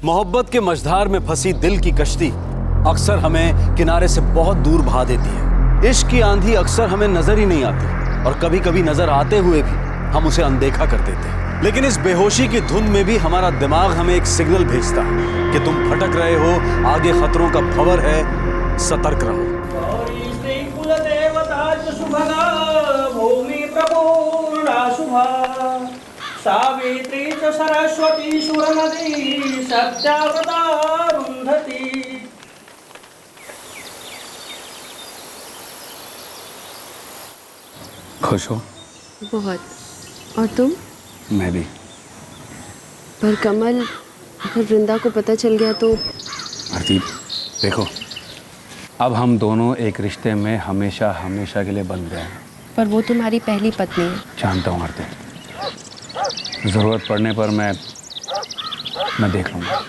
मोहब्बत के मझधार में फंसी दिल की कश्ती अक्सर हमें किनारे से बहुत दूर बहा देती है। इश्क की आंधी अक्सर हमें नजर ही नहीं आती और कभी कभी नजर आते हुए भी हम उसे अनदेखा कर देते हैं। लेकिन इस बेहोशी की धुन में भी हमारा दिमाग हमें एक सिग्नल भेजता है कि तुम भटक रहे हो, आगे खतरों का भंवर है, सतर्क रहो। सावित्री च सरस्वती सुरनदी सत्याव्रता रुन्धति। खुश हो? बहुत। और तुम? मैं भी। पर कमल, अगर वृंदा को पता चल गया तो? आरती देखो, अब हम दोनों एक रिश्ते में हमेशा हमेशा के लिए बंध गए हैं। पर वो तुम्हारी पहली पत्नी है। जानता हूँ आरती, जरूरत पड़ने पर मैं देख लूंगा।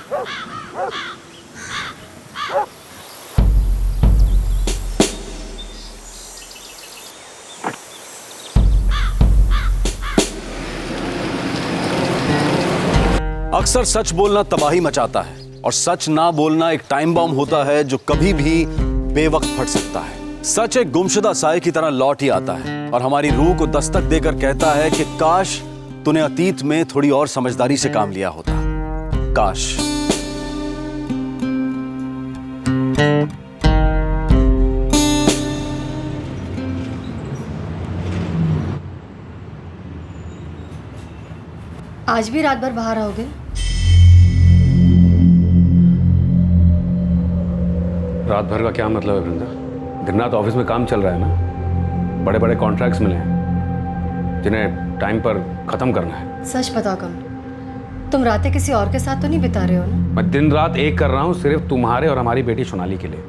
अक्सर सच बोलना तबाही मचाता है और सच ना बोलना एक टाइम बॉम्ब होता है जो कभी भी बेवक्त फट सकता है। सच एक गुमशुदा साए की तरह लौट ही आता है और हमारी रूह को दस्तक देकर कहता है कि काश तूने अतीत में थोड़ी और समझदारी से काम लिया होता। काश। आज भी रात भर बाहर रहोगे? रात भर का क्या मतलब है वृंदा? दिन रात ऑफिस में काम चल रहा है ना, बड़े बड़े कॉन्ट्रैक्ट्स मिले हैं जिन्हें टाइम पर खत्म करना है। सच बताओ कम, तुम रातें किसी और के साथ तो नहीं बिता रहे हो ना? मैं दिन रात एक कर रहा हूं सिर्फ तुम्हारे और हमारी बेटी सोनाली के लिए।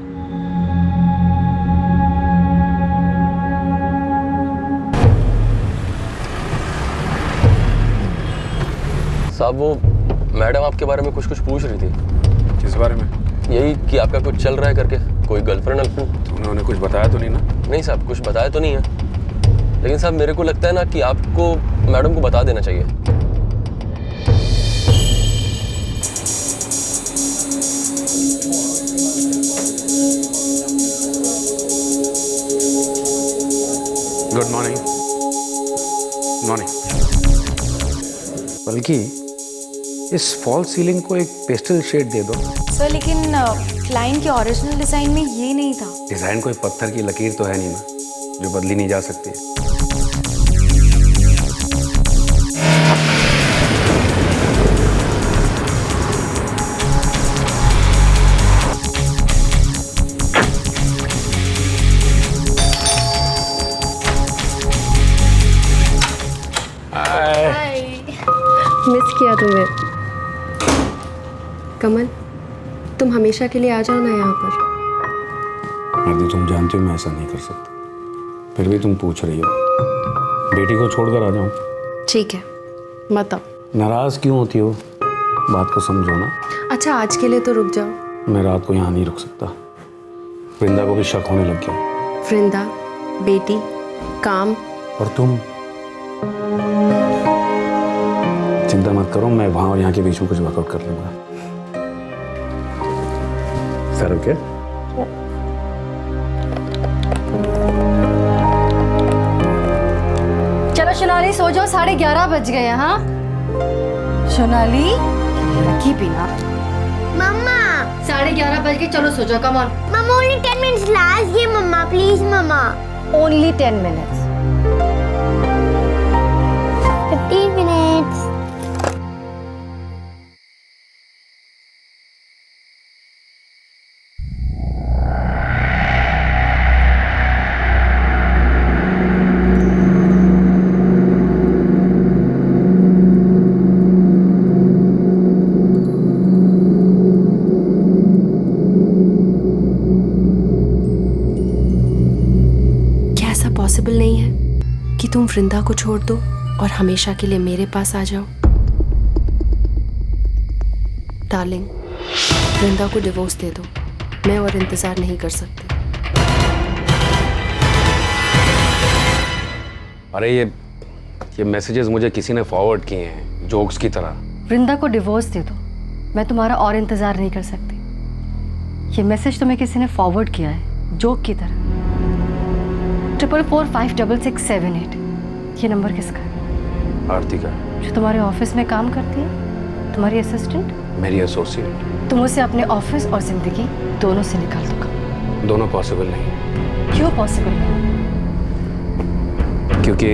साहब, वो मैडम आपके बारे में कुछ पूछ रही थी। किस बारे में? यही कि आपका कुछ चल रहा है करके, कोई गर्लफ्रेंड वर्लफ्रेंड? तूने उन्हें कुछ बताया तो नहीं ना? नहीं साहब, कुछ बताया तो नहीं है, लेकिन साहब मेरे को लगता है ना कि आपको मैडम को बता देना चाहिए। Good morning. मॉर्निंग। बल्कि इस फॉल सीलिंग को एक पेस्टल शेड दे दो। सर लेकिन क्लाइंट के ओरिजिनल डिजाइन में ये नहीं था। डिजाइन कोई पत्थर की लकीर तो है नहीं ना, जो बदली नहीं जा सकती। मिस किया तुम्हें। कमल, तुम हमेशा के लिए आ जाओ ना यहाँ पर। आरती, तुम जानती हो मैं ऐसा नहीं कर सकता, फिर भी तुम पूछ रही हो। बेटी को छोड़कर आ जाऊं? ठीक है, मत आओ। नाराज क्यों होती हो? बात को समझो ना। अच्छा, आज के लिए तो रुक जाओ। मैं रात को यहाँ नहीं रुक सकता। वृंदा को भी शक होने लग गया। वृंदा, बेटी, काम और तुम? चिंता मत करो, मैं वहां और यहाँ के बीच में कुछ वर्कआउट कर लूंगा। Sir okay? चलो सोनाली, सो जाओ, 11:30 बज गए हैं। हाँ सोनाली, लड़की बिना। मम्मा 11:30 बज गए, चलो सो जाओ। कम ऑन मम्मा, only 10 minutes last game मम्मा, प्लीज मम्मा। Only 10 minutes। 15 minutes। पॉसिबल नहीं है कि तुम वृंदा को छोड़ दो और हमेशा के लिए मेरे पास आ जाओ? डार्लिंग, वृंदा को डिवोर्स दे दो, मैं और इंतजार नहीं कर सकती। अरे ये मैसेजेस मुझे किसी ने फॉरवर्ड किए हैं जोक्स की तरह। वृंदा को डिवोर्स दे दो, मैं तुम्हारा और इंतज़ार नहीं कर सकती। ये मैसेज तुम्हें किसी ने फॉरवर्ड किया है जोक की तरह। 44456678। ये नंबर किसका है? आरती का। जो तुम्हारे ऑफिस में काम करती है, तुम्हारी असिस्टेंट? मेरी एसोसिएट। तुम उसे अपने ऑफिस और जिंदगी दोनों से निकाल दो। दोनों पॉसिबल नहीं। क्यों पॉसिबल नहीं? क्योंकि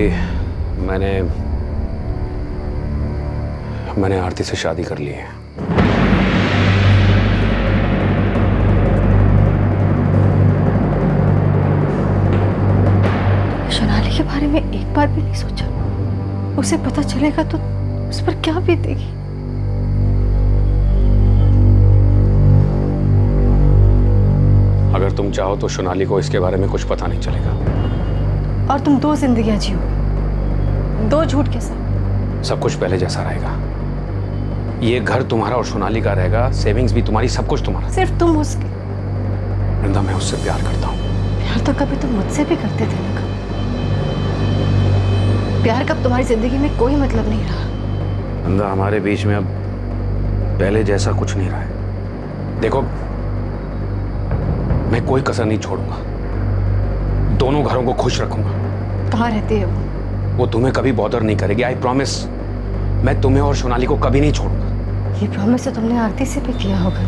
मैंने आरती से शादी कर ली है। सोनाली के बारे में एक बार भी नहीं सोचा? उसे पता चलेगा तो उस पर क्या बीतेगी? अगर तुम चाहो तो सोनाली को इसके बारे में कुछ पता नहीं चलेगा। और तुम 2 जिंदगियां जियो, 2 झूठ के साथ। सब कुछ पहले जैसा रहेगा। ये घर तुम्हारा और सोनाली का रहेगा, सेविंग्स भी तुम्हारी, सब कुछ तुम्हारा। सिर्फ तुम उसके? वृंदा, मैं उससे प्यार करता हूँ। प्यार तो कभी तुम मुझसे भी करते थे ना। प्यार का तुम्हारी जिंदगी में कोई मतलब नहीं रहा। वृंदा, हमारे बीच में अब पहले जैसा कुछ नहीं रहा है। देखो, मैं कोई कसर नहीं छोड़ूंगा। दोनों घरों को खुश रखूंगा। कहाँ रहती है वो तुम्हें कभी बॉदर नहीं करेगी, आई प्रॉमिस। मैं तुम्हें और सोनाली को कभी नहीं छोड़ूंगा। ये प्रॉमिस तो तुमने आरती से भी किया होगा।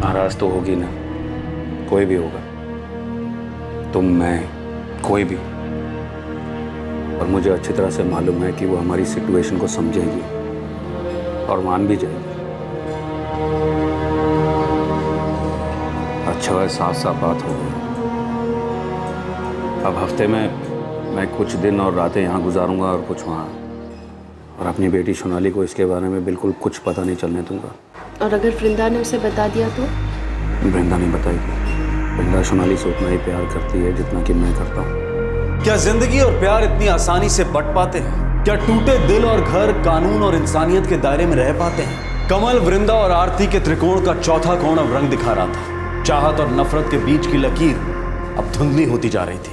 नाराज तो होगी ना, कोई भी होगा, तुम, मैं, कोई भी। और मुझे अच्छी तरह से मालूम है कि वो हमारी सिचुएशन को समझेगी और मान भी जाएगी। अच्छा है, साफ साफ बात हो गई। अब हफ्ते में मैं कुछ दिन और रातें यहाँ गुजारूंगा और कुछ वहाँ, और अपनी बेटी सोनाली को इसके बारे में बिल्कुल कुछ पता नहीं चलने दूंगा। और अगर वृंदा ने उसे बता दिया तो? वृंदा नहीं बताएगी। वृंदा सोनाली से उतना ही प्यार करती है जितना कि मैं करता हूँ। क्या जिंदगी और प्यार इतनी आसानी से बट पाते हैं? क्या टूटे दिल और घर कानून और इंसानियत के दायरे में रह पाते हैं? कमल, वृंदा और आरती के त्रिकोण का चौथा कोण अब रंग दिखा रहा था। चाहत और नफरत के बीच की लकीर अब धुंधली होती जा रही थी।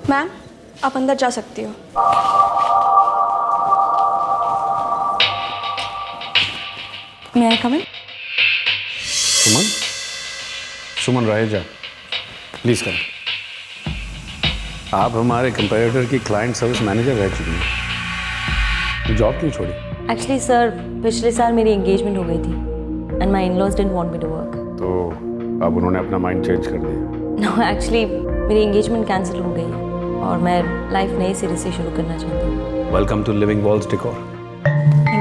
मैम, आप अंदर जा सकती हो। मैं आई कम इन? सुमन, सुमन रहेजा, प्लीज करें। आप हमारे कंपेटिटर की क्लाइंट सर्विस मैनेजर रह चुकी हैं, जॉब क्यों छोड़ी? एक्चुअली सर, पिछले साल मेरी एंगेजमेंट हो गई थी and my in-laws didn't want me to work. तो अब उन्होंने अपना माइंड चेंज कर दिया? नो, एक्चुअली मेरी एंगेजमेंट कैंसिल हो गई है और मैं लाइफ नए सिरे से शुरू करना चाहती हूँ। Welcome to living walls decor. Thank you.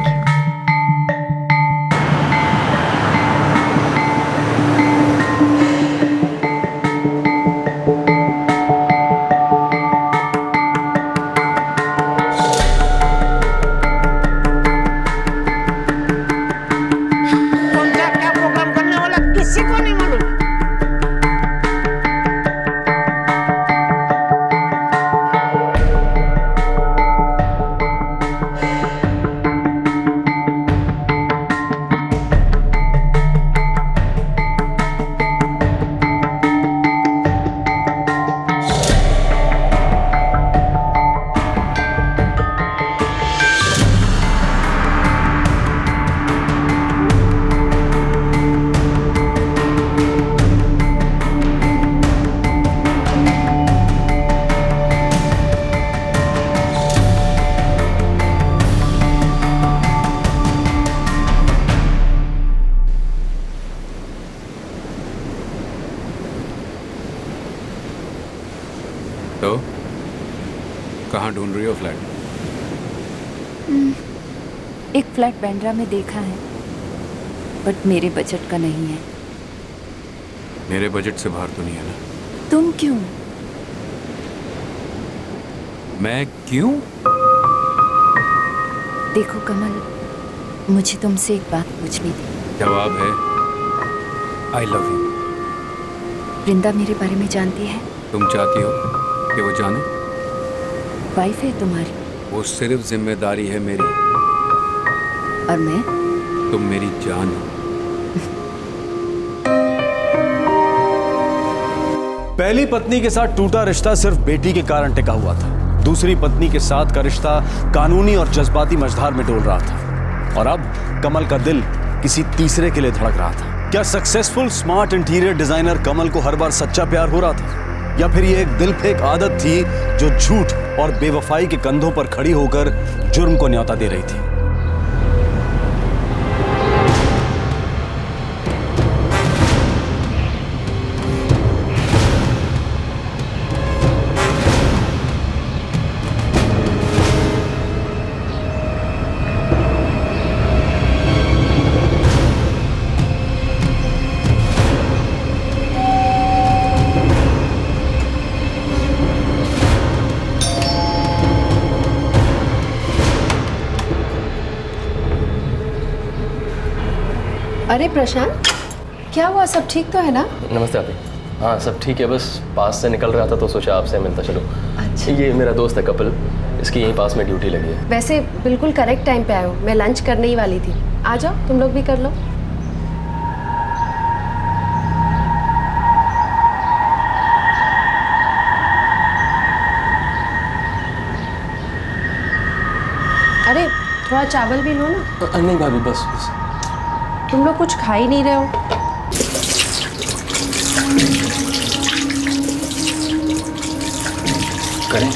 तो कहाँ ढूंढ रही हो फ्लैट? एक फ्लैट बांद्रा में देखा है, बट मेरे बजट का नहीं है। मेरे बजट से बाहर तो नहीं है ना? तुम क्यों? मैं क्यों? देखो कमल, मुझे तुमसे एक बात पूछनी थी। जवाब है आई लव यू। वृंदा मेरे बारे में जानती है? तुम चाहती हो कि वो जाने? वाइफ है तुम्हारी। वो सिर्फ जिम्मेदारी है मेरी। और मैं? तुम मेरी जान हो। पहली पत्नी के साथ टूटा रिश्ता सिर्फ बेटी के कारण टिका हुआ था। दूसरी पत्नी के साथ का रिश्ता कानूनी और जज्बाती मझधार में डोल रहा था। और अब कमल का दिल किसी तीसरे के लिए धड़क रहा था। क्या सक्सेसफुल स्मार्ट इंटीरियर डिजाइनर कमल को हर बार सच्चा प्यार हो रहा था, या फिर ये एक दिल फेंक आदत थी जो झूठ और बेवफाई के कंधों पर खड़ी होकर जुर्म को न्योता दे रही थी? अरे प्रशांत, क्या हुआ? सब ठीक तो है ना? नमस्ते आपी। हाँ सब ठीक है, बस पास से निकल रहा था तो सोचा आपसे मिलता चलो। अच्छा। ये मेरा दोस्त है कपिल, इसकी यहीं पास में ड्यूटी लगी है। वैसे बिल्कुल करेक्ट टाइम पे आए हो, मैं लंच करने ही वाली थी। आ जाओ, तुम लोग भी कर लो। अरे थोड़ा चावल भी लो ना। नहीं भाभी, बस बस। तुम लोग कुछ खा ही नहीं रहे हो। करें?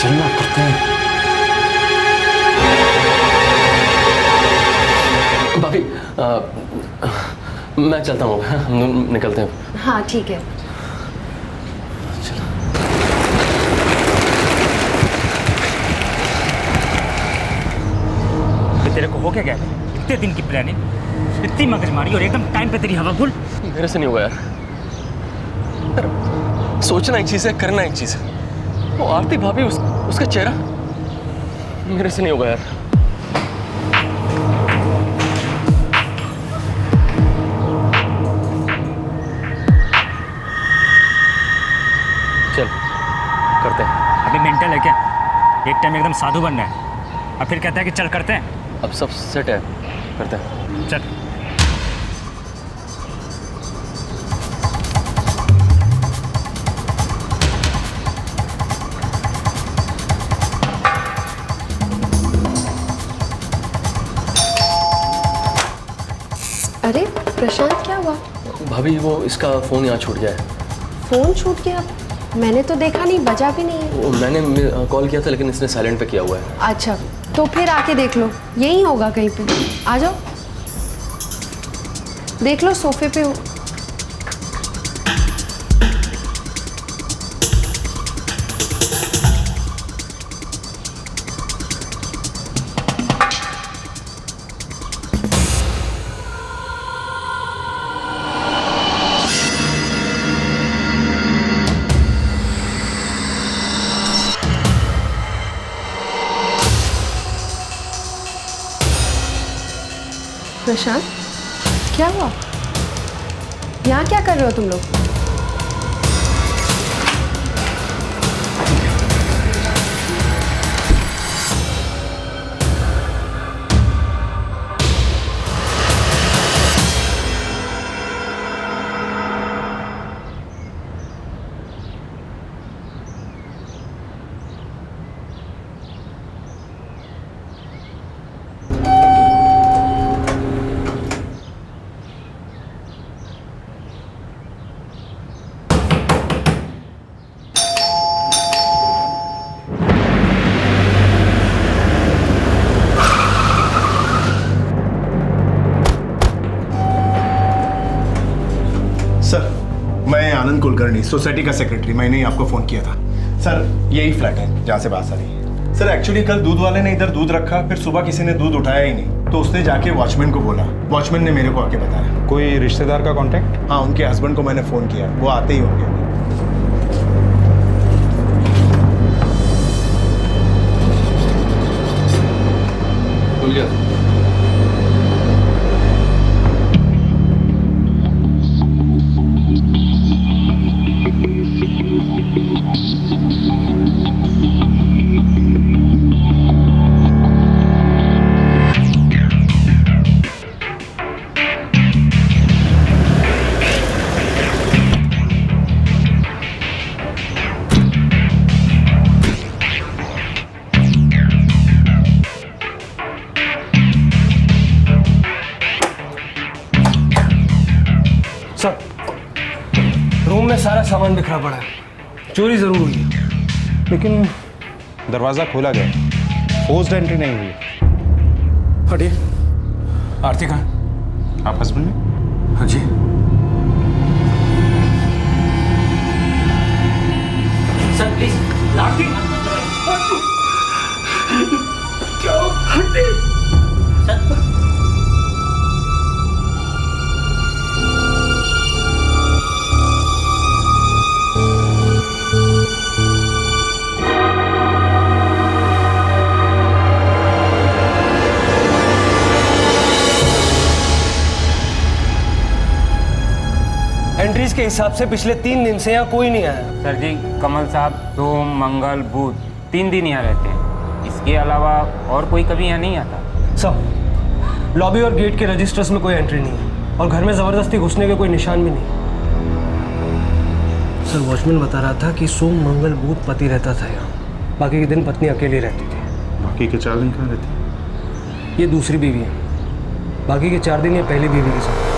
चलना करते हैं। भाभी मैं चलता हूँ, हम निकलते हैं। हाँ ठीक है। तेरे को हो क्या गया? इतने दिन की प्लानिंग, इतनी मगजमारी और एकदम टाइम पे तेरी हवा फुल। मेरे से नहीं होगा यार। सोचना एक चीज है, करना एक चीज है। वो आरती भाभी, उसका चेहरा मेरे से नहीं होगा यार। चल करते हैं। अभी मेंटल है क्या? एक टाइम एकदम साधु बनना है और फिर कहता है कि चल करते हैं। अब सब सेट है, करते हैं। चल। अरे प्रशांत, क्या हुआ? भाभी वो इसका फोन यहाँ छूट गया है। फोन छूट गया? मैंने तो देखा नहीं, बजा भी नहीं है। मैंने कॉल किया था लेकिन इसने साइलेंट पे किया हुआ है। अच्छा, तो फिर आके देख लो, यही होगा कहीं पे। आ जाओ, देख लो, सोफे पे हो। प्रशांत, क्या हुआ? यहाँ क्या कर रहे हो तुम लोग? मैं आनंद कुलकर्णी, सोसाइटी का सेक्रेटरी। मैंने ही आपको फ़ोन किया था। सर यही फ्लैट है जहाँ से बात आ रही है। सर एक्चुअली कल दूध वाले ने इधर दूध रखा, फिर सुबह किसी ने दूध उठाया ही नहीं, तो उसने जाके वॉचमैन को बोला। वॉचमैन ने मेरे को आके बताया। कोई रिश्तेदार का कांटेक्ट? हाँ, उनके हस्बैंड को मैंने फ़ोन किया, वो आते ही होंगे। खुल गया। सर, रूम में सारा सामान बिखरा पड़ा है। चोरी जरूर हुई है, लेकिन दरवाजा खोला गया, फोर्स्ड एंट्री नहीं हुई। हटिए। आरती कहाँ है? आप हस्बैंड हैं? हाँ जी। सर प्लीज लाठी क्या हटे सर। एंट्रीज के हिसाब से पिछले 3 दिन से यहाँ कोई नहीं आया। सर जी, कमल साहब सोम मंगल बुध 3 दिन यहाँ रहते हैं। इसके अलावा और कोई कभी यहाँ नहीं आता। सब लॉबी और गेट के रजिस्टर्स में कोई एंट्री नहीं है और घर में ज़बरदस्ती घुसने के कोई निशान भी नहीं। सर, वॉचमैन बता रहा था कि सोम मंगल बुध पति रहता था यहाँ, बाकी के दिन पत्नी अकेली रहती थी। बाकी के 4 दिन कहाँ रहती? ये दूसरी बीवी है, बाकी के 4 दिन ये पहली बीवी के साथ।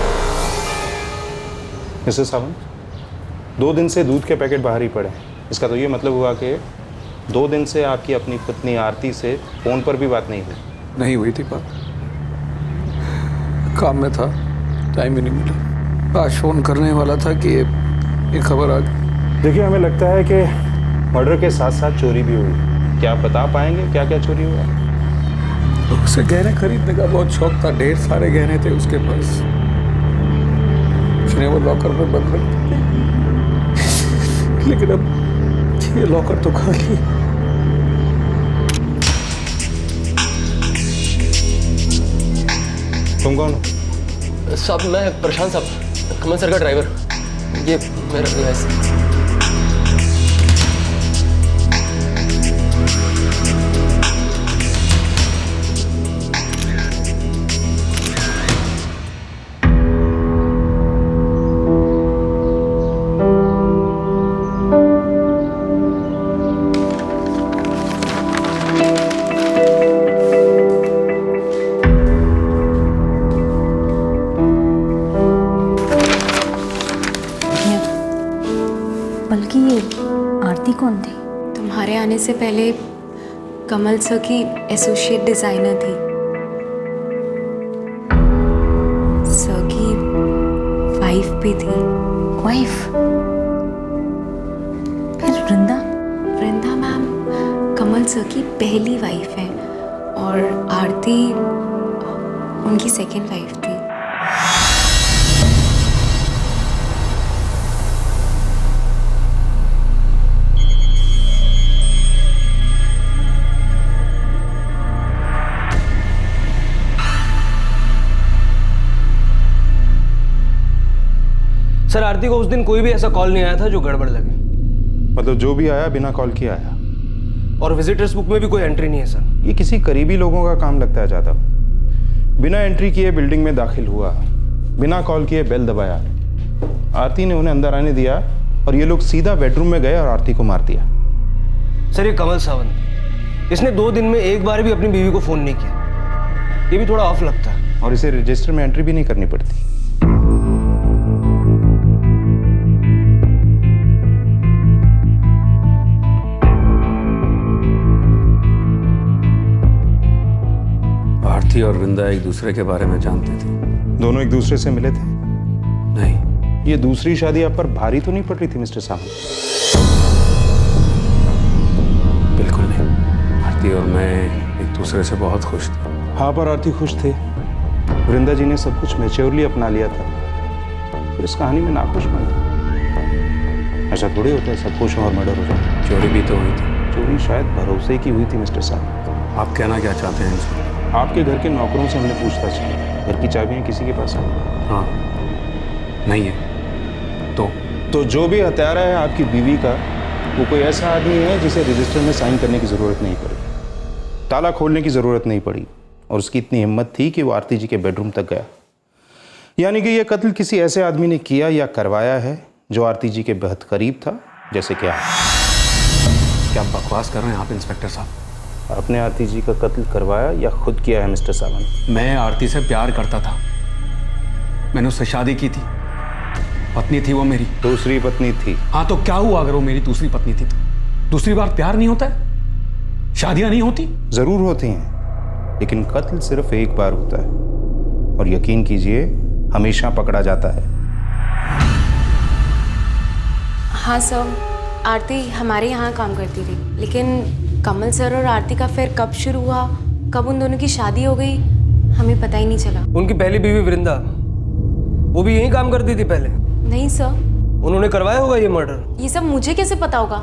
मिसेस सावंत, 2 दिन से दूध के पैकेट बाहर ही पड़े। इसका तो ये मतलब हुआ कि 2 दिन से आपकी अपनी पत्नी आरती से फ़ोन पर भी बात नहीं हुई। नहीं हुई थी बात, काम में था, टाइम ही नहीं मिला। आज फ़ोन करने वाला था कि ये खबर आ गई। देखिए, हमें लगता है कि मर्डर के साथ साथ चोरी भी हुई। क्या आप बता पाएंगे क्या क्या चोरी हुआ? तो उसे गहने खरीदने का बहुत शौक था, ढेर सारे गहने थे उसके पास। उसने वो लॉकर में बंद रख दिए, लेकिन अब ये लॉकर तो खाली। तुम कौन? साहब मैं प्रशांत साहब, कमल सर का ड्राइवर। ये मेरा लाइसेंस। बल्कि ये आरती कौन थी? तुम्हारे आने से पहले कमल सर की एसोसिएट डिजाइनर थी। सर की वाइफ भी थी। वाइफ? फिर वृंदा? वृंदा मैम कमल सर की पहली वाइफ है और आरती उनकी सेकंड वाइफ थी। सर, आरती को उस दिन कोई भी ऐसा कॉल नहीं आया था जो गड़बड़ लगे। मतलब जो भी आया बिना कॉल किए आया? और विजिटर्स बुक में भी कोई एंट्री नहीं है सर। ये किसी करीबी लोगों का काम लगता है ज़्यादा। बिना एंट्री किए बिल्डिंग में दाखिल हुआ, बिना कॉल किए बेल दबाया, आरती ने उन्हें अंदर आने दिया और ये लोग सीधा बेडरूम में गए और आरती को मार दिया। सर, ये कमल सावंत, इसने 2 दिन में एक बार भी अपनी बीवी को फ़ोन नहीं किया। ये भी थोड़ा ऑफ लगता है। और इसे रजिस्टर में एंट्री भी नहीं करनी पड़ती। आरती और वृंदा एक दूसरे के बारे में जानते थे? दोनों एक दूसरे से मिले थे? नहीं। ये दूसरी शादी आप पर भारी तो नहीं पड़ रही थी मिस्टर सावंत? बिल्कुल नहीं। आरती और मैं एक दूसरे से बहुत खुश थे। हाँ, पर आरती खुश थे। वृंदा जी ने सब कुछ मैच्योरली अपना लिया था, फिर इस कहानी में नाखुश बन गए। ऐसा थोड़ी होता है सब खुश हो और मर्डर हो जाए। चोरी भी तो हुई थी। चोरी शायद भरोसे की हुई थी मिस्टर साहब। आप कहना क्या चाहते हैं इनसे? आपके घर के नौकरों से हमने पूछताछ की, घर की चाबियां किसी के पास है? हाँ, नहीं है। तो जो भी हत्यारा है आपकी बीवी का, वो कोई ऐसा आदमी है जिसे रजिस्टर में साइन करने की ज़रूरत नहीं पड़ी, ताला खोलने की ज़रूरत नहीं पड़ी, और उसकी इतनी हिम्मत थी कि वो आरती जी के बेडरूम तक गया। यानी कि ये कत्ल किसी ऐसे आदमी ने किया या करवाया है जो आरती जी के बेहद करीब था। जैसे क्या बकवास कर रहे हैं आप इंस्पेक्टर साहब? आपने आरती जी का कत्ल करवाया या खुद किया है मिस्टर सावंत? मैं आरती से प्यार करता था, मैंने उससे शादी की थी, पत्नी थी वो मेरी। दूसरी पत्नी थी? हाँ, तो क्या हुआ अगर वो मेरी दूसरी पत्नी थी तो? दूसरी बार प्यार नहीं होता है? शादियां नहीं होती? जरूर होती हैं, लेकिन कत्ल सिर्फ एक बार होता है, और यकीन कीजिए हमेशा पकड़ा जाता है। हाँ सर, आरती हमारे यहाँ काम करती थी, लेकिन कमल सर और आरती का फिर कब शुरू हुआ, कब उन दोनों की शादी हो गई, हमें पता ही नहीं चला। उनकी पहली बीवी वृंदा, वो भी यहीं काम करती थी पहले? नहीं सर। उन्होंने करवाया होगा ये मर्डर? ये सब मुझे कैसे पता होगा?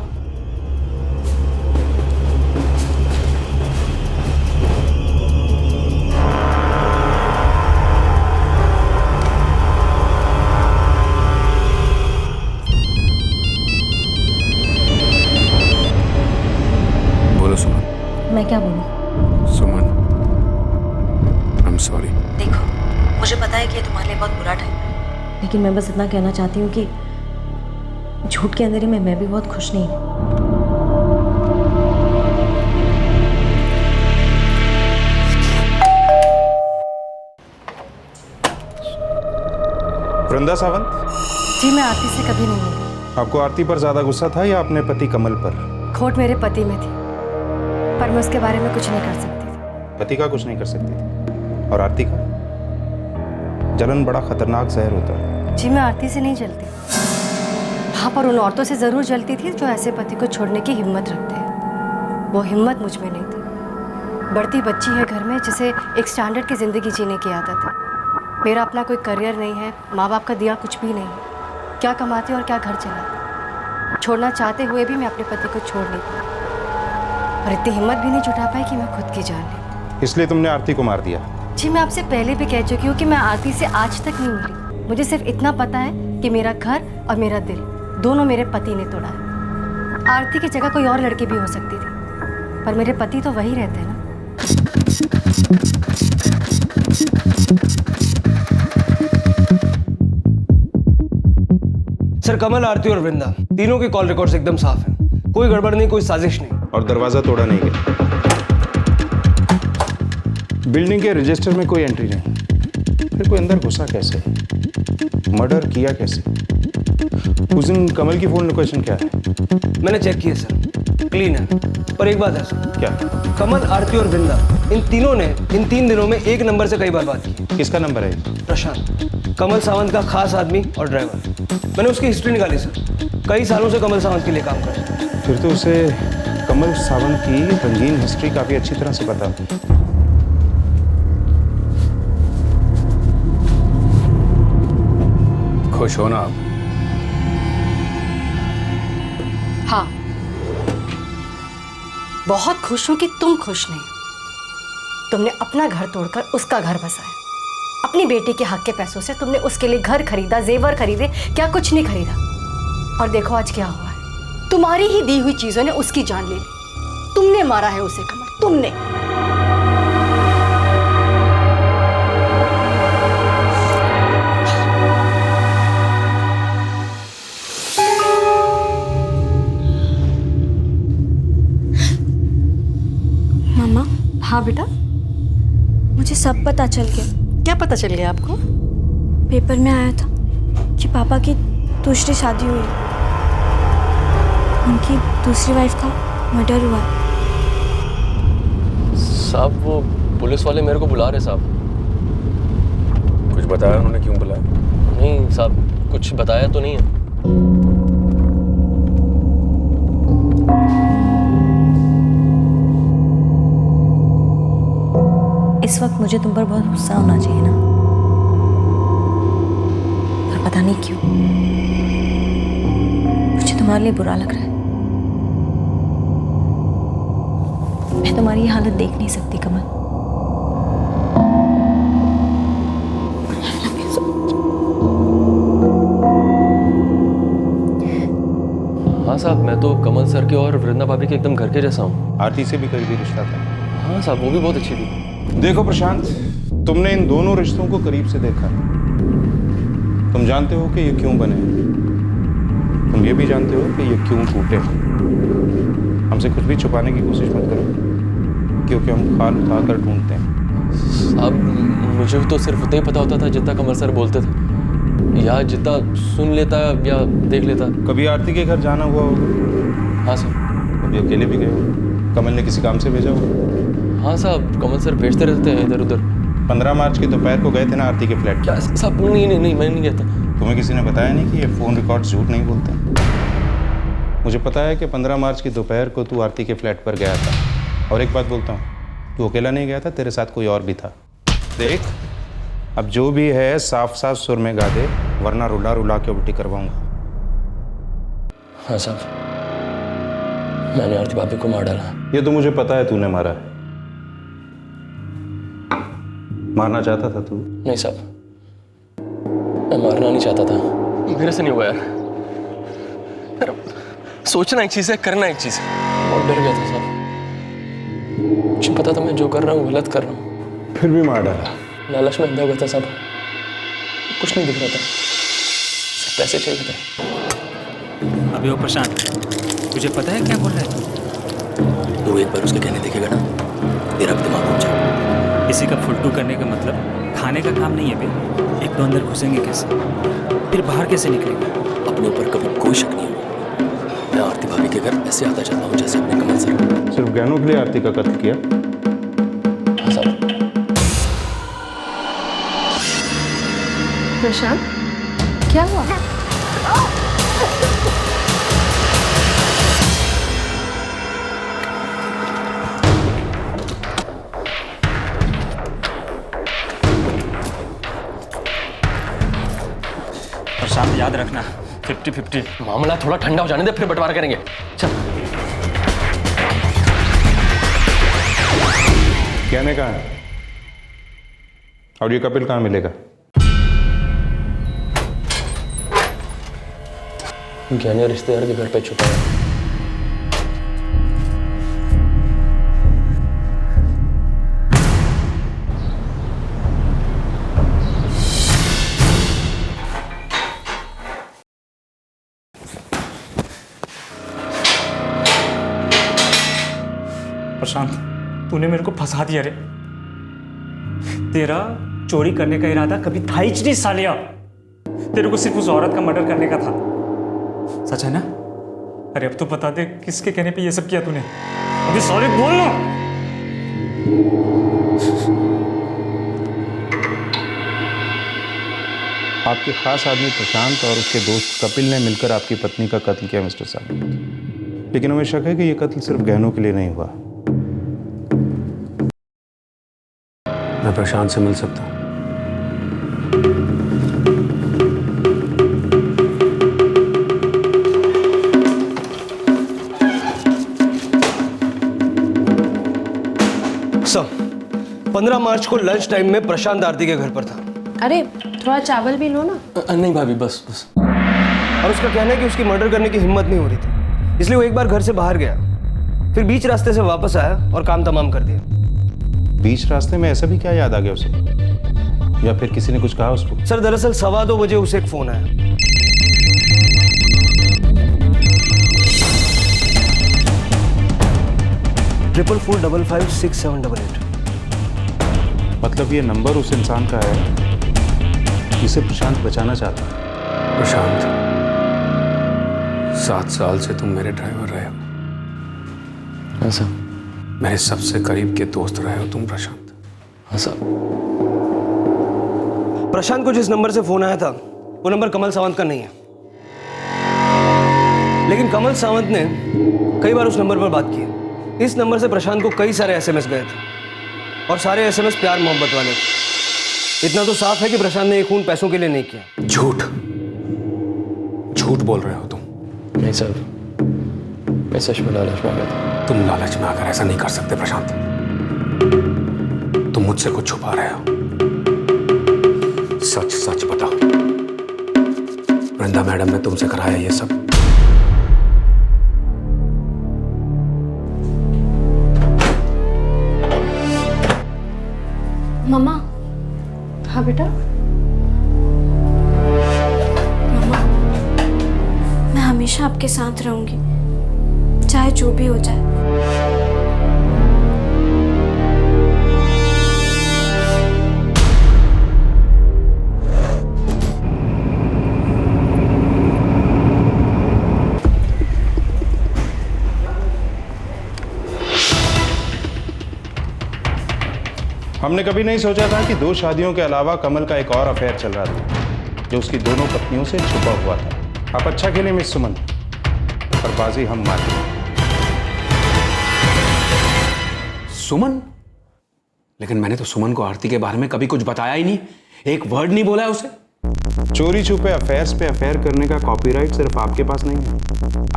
बोलो सुमन। मैं क्या बोलूं? सुमन, आई एम सॉरी। देखो, मुझे पता है कि ये तुम्हारे लिए बहुत बुरा टाइम है, लेकिन मैं बस इतना कहना चाहती हूँ कि झूठ के अंधेरे में मैं भी बहुत खुश नहीं हूँ। वृंदा सावंत? जी, मैं आरती से कभी नहीं मिली। आपको आरती पर ज्यादा गुस्सा था या अपने पति कमल पर? खोट मेरे पति में थी, पर मैं उसके बारे में कुछ नहीं कर सकती थी। पति का कुछ नहीं कर सकती थी, और आरती का? जलन बड़ा खतरनाक जहर होता है। जी, मैं आरती से नहीं जलती। हाँ, पर उन औरतों से जरूर जलती थी जो ऐसे पति को छोड़ने की हिम्मत रखते हैं। वो हिम्मत मुझ में नहीं थी। बढ़ती बच्ची है घर में, जिसे एक स्टैंडर्ड की ज़िंदगी जीने की आदत है। मेरा अपना कोई करियर नहीं है, माँ बाप का दिया कुछ भी नहीं है। क्या कमाती और क्या घर चलाती। छोड़ना चाहते हुए भी मैं अपने पति को छोड़ नहीं पाई, और इतनी हिम्मत भी नहीं जुटा पाई कि मैं खुद की जान लूं। इसलिए तुमने आरती को मार दिया? जी, मैं आपसे पहले भी कह चुकी हूँ कि मैं आरती से आज तक नहीं मिली। मुझे सिर्फ इतना पता है कि मेरा घर और मेरा दिल दोनों मेरे पति ने तोड़ा है। आरती की जगह कोई और लड़की भी हो सकती थी, पर मेरे पति तो वही रहते हैं ना। सर, कमल, आरती और वृंदा तीनों के कॉल रिकॉर्ड्स एकदम साफ हैं। कोई गड़बड़ नहीं, कोई साजिश नहीं। और दरवाजा तोड़ा नहीं गया? बिल्डिंग के रजिस्टर में कोई एंट्री नहीं, फिर कोई अंदर घुसा कैसे? मर्डर किया कैसे? उस दिन कमल की फोन लोकेशन क्या है? मैंने चेक किया सर, क्लीन है। पर एक बात है सर। क्या? कमल, आरती और वृंदा, इन तीनों ने इन 3 दिनों में एक नंबर से कई बार बात की। किसका नंबर है? प्रशांत, कमल सावंत का खास आदमी और ड्राइवर। मैंने उसकी हिस्ट्री निकाली सर, कई सालों से कमल सावंत के लिए काम कर रहा है। फिर तो उसे कमल सावंत की रंगीन हिस्ट्री काफी अच्छी तरह से पता है। खुश हो ना आप? हाँ, बहुत खुश हूं कि तुम खुश नहीं। तुमने अपना घर तोड़कर उसका घर बसाया। अपनी बेटी के हक के पैसों से तुमने उसके लिए घर खरीदा, जेवर खरीदे, क्या कुछ नहीं खरीदा। और देखो आज क्या हुआ है। तुम्हारी ही दी हुई चीजों ने उसकी जान ले ली। तुमने मारा है उसे कमल, तुमने। मम्मा, हाँ बेटा, मुझे सब पता चल गया। क्या पता चल गया आपको? पेपर में आया था कि पापा की दूसरी शादी हुई, उनकी दूसरी वाइफ का मर्डर हुआ। साहब, वो पुलिस वाले मेरे को बुला रहे साहब। कुछ बताया उन्होंने क्यों बुलाया? नहीं साहब, कुछ बताया तो नहीं है। इस वक्त मुझे तुम पर बहुत गुस्सा होना चाहिए ना, पर पता नहीं क्यों मुझे तुम्हारे लिए बुरा लग रहा है। मैं तुम्हारी ये हालत देख नहीं सकती कमल। हाँ साहब, मैं तो कमल सर के और वृंदा भाभी के एकदम घर के जैसा हूँ। आरती से भी करीबी रिश्ता था। हाँ साहब, वो भी बहुत अच्छी थी। देखो प्रशांत, तुमने इन दोनों रिश्तों को करीब से देखा है। तुम जानते हो कि ये क्यों बने, तुम ये भी जानते हो कि ये क्यों टूटे। हमसे कुछ भी छुपाने की कोशिश मत करो, क्योंकि हम खाल उठा कर ढूंढते हैं। साहब, मुझे तो सिर्फ उतना ही पता होता था जितना कमल सर बोलते थे, या जितना सुन लेता या देख लेता। कभी आरती के घर जाना हुआ होगा? हाँ सर। कभी अकेले भी गए हो? कमल ने किसी काम से भेजा होगा? हाँ साहब, कमल सर भेजते रहते हैं इधर उधर। 15 मार्च के दोपहर को गए थे ना आरती के फ्लैट? क्या साहब? नहीं, मैं नहीं गया था। तुम्हें किसी ने बताया नहीं कि ये फ़ोन रिकॉर्ड झूठ नहीं बोलते? मुझे पता है कि 15 मार्च की दोपहर को तू आरती के फ्लैट पर गया था। और एक बात बोलता हूँ, तू अकेला नहीं गया था, तेरे साथ कोई और भी था। देख, अब जो भी है साफ साफ सुर में गा दे, वरना रुला रुला के उल्टी करवाऊंगा। हाँ साहब, मैंने आरती भाभी को मार डाला। ये तो मुझे पता है तूने मारा है। मारना चाहता था तू? नहीं साहब, मैं मारना नहीं चाहता था। मेरे से नहीं हुआ यार। सोचना एक चीज़ है, करना एक चीज़ है। बहुत डर गया था साहब, मुझे पता था मैं जो कर रहा हूँ गलत कर रहा हूँ। फिर भी मार डाला? लालच में अंधा हुआ था साहब, कुछ नहीं दिख रहा था, सिर्फ पैसे चाहिए थे। अबे ओ प्रशांत, तुझे पता है क्या बोल रहा है तू? एक बार उसके कहने देखेगा ना, तेरा भी दिमाग घूम जाएगा। किसी का फुलटू करने का मतलब खाने का काम नहीं है बे। एक तो अंदर घुसेंगे कैसे, फिर बाहर कैसे निकलेंगे? अपने ऊपर कभी कोई शक नहीं होगा। मैं आरती भाभी के घर ऐसे आता जाता हूँ जैसे अपने कमल सर। सिर्फ गहनों के लिए आरती का कत्ल किया? हाँ साहब। प्रशांत, क्या हुआ? प्रशांत, याद रखना 50-50। मामला थोड़ा ठंडा हो जाने दे, फिर बंटवारा करेंगे। चल। कहने कहाँ है? और ये कपिल कहाँ मिलेगा? ज्ञानी रिश्तेदार के घर पे छुपा है। प्रशांत, तूने मेरे को फंसा दिया रे। तेरा चोरी करने का इरादा कभी था ही नहीं सालिया। तेरे को सिर्फ उस औरत का मर्डर करने का था, सच है ना? अरे अब तो बता दे, किसके कहने पे ये सब किया तूने? अभी सॉरी बोल ना। आपके खास आदमी प्रशांत और उसके दोस्त कपिल ने मिलकर आपकी पत्नी का कत्ल किया मिस्टर साहब। लेकिन हमें शक है कि यह कत्ल सिर्फ गहनों के लिए नहीं हुआ। मैं प्रशांत से मिल सकता हूँ? सर, 15 मार्च को लंच टाइम में प्रशांत आरती के घर पर था। अरे थोड़ा चावल भी लो ना। नहीं भाभी, बस। और उसका कहना है कि उसकी मर्डर करने की हिम्मत नहीं हो रही थी, इसलिए वो एक बार घर से बाहर गया, फिर बीच रास्ते से वापस आया और काम तमाम कर दिया। बीच रास्ते में ऐसा भी क्या याद आ गया उसे, या फिर किसी ने कुछ कहा उसको? सर, दरअसल 2:15 बजे उसे एक फोन आया। ट्रिपल 4556788। मतलब ये नंबर उस इंसान का है जिसे प्रशांत बचाना चाहता है। प्रशांत, 7 साल से तुम मेरे ड्राइवर रहे हो। हाँ साहब। मेरे सबसे करीब के दोस्त रहे हो तुम प्रशांत। हाँ साहब। प्रशांत को जिस नंबर से फोन आया था वो नंबर कमल सावंत का नहीं है, लेकिन कमल सावंत ने कई बार उस नंबर पर बात की। इस नंबर से प्रशांत को कई सारे एसएमएस गए थे और सारे एसएमएस प्यार मोहब्बत वाले थे। इतना तो साफ है कि प्रशांत ने ये खून पैसों के लिए नहीं किया। झूठ बोल रहे हो तुम। नहीं साहब, मैं सच में लालच में आ गया था। तुम लालच में आकर ऐसा नहीं कर सकते प्रशांत। तुम मुझसे कुछ छुपा रहे हो। सच सच बताओ, वृंदा मैडम ने तुमसे कराया ये सब? हाँ बेटा। मम्मा, मैं हमेशा आपके साथ रहूंगी, चाहे जो भी हो जाए। हमने कभी नहीं सोचा था कि 2 शादियों के अलावा कमल का एक और अफेयर चल रहा था जो उसकी दोनों पत्नियों से छुपा हुआ था। आप अच्छा खेले मिस सुमन, पर बाजी हम मार गए। सुमन? लेकिन मैंने तो सुमन को आरती के बारे में कभी कुछ बताया ही नहीं, एक वर्ड नहीं बोला है उसे। चोरी छुपे अफेयर्स पे अफेयर करने का कॉपीराइट सिर्फ आपके पास नहीं है,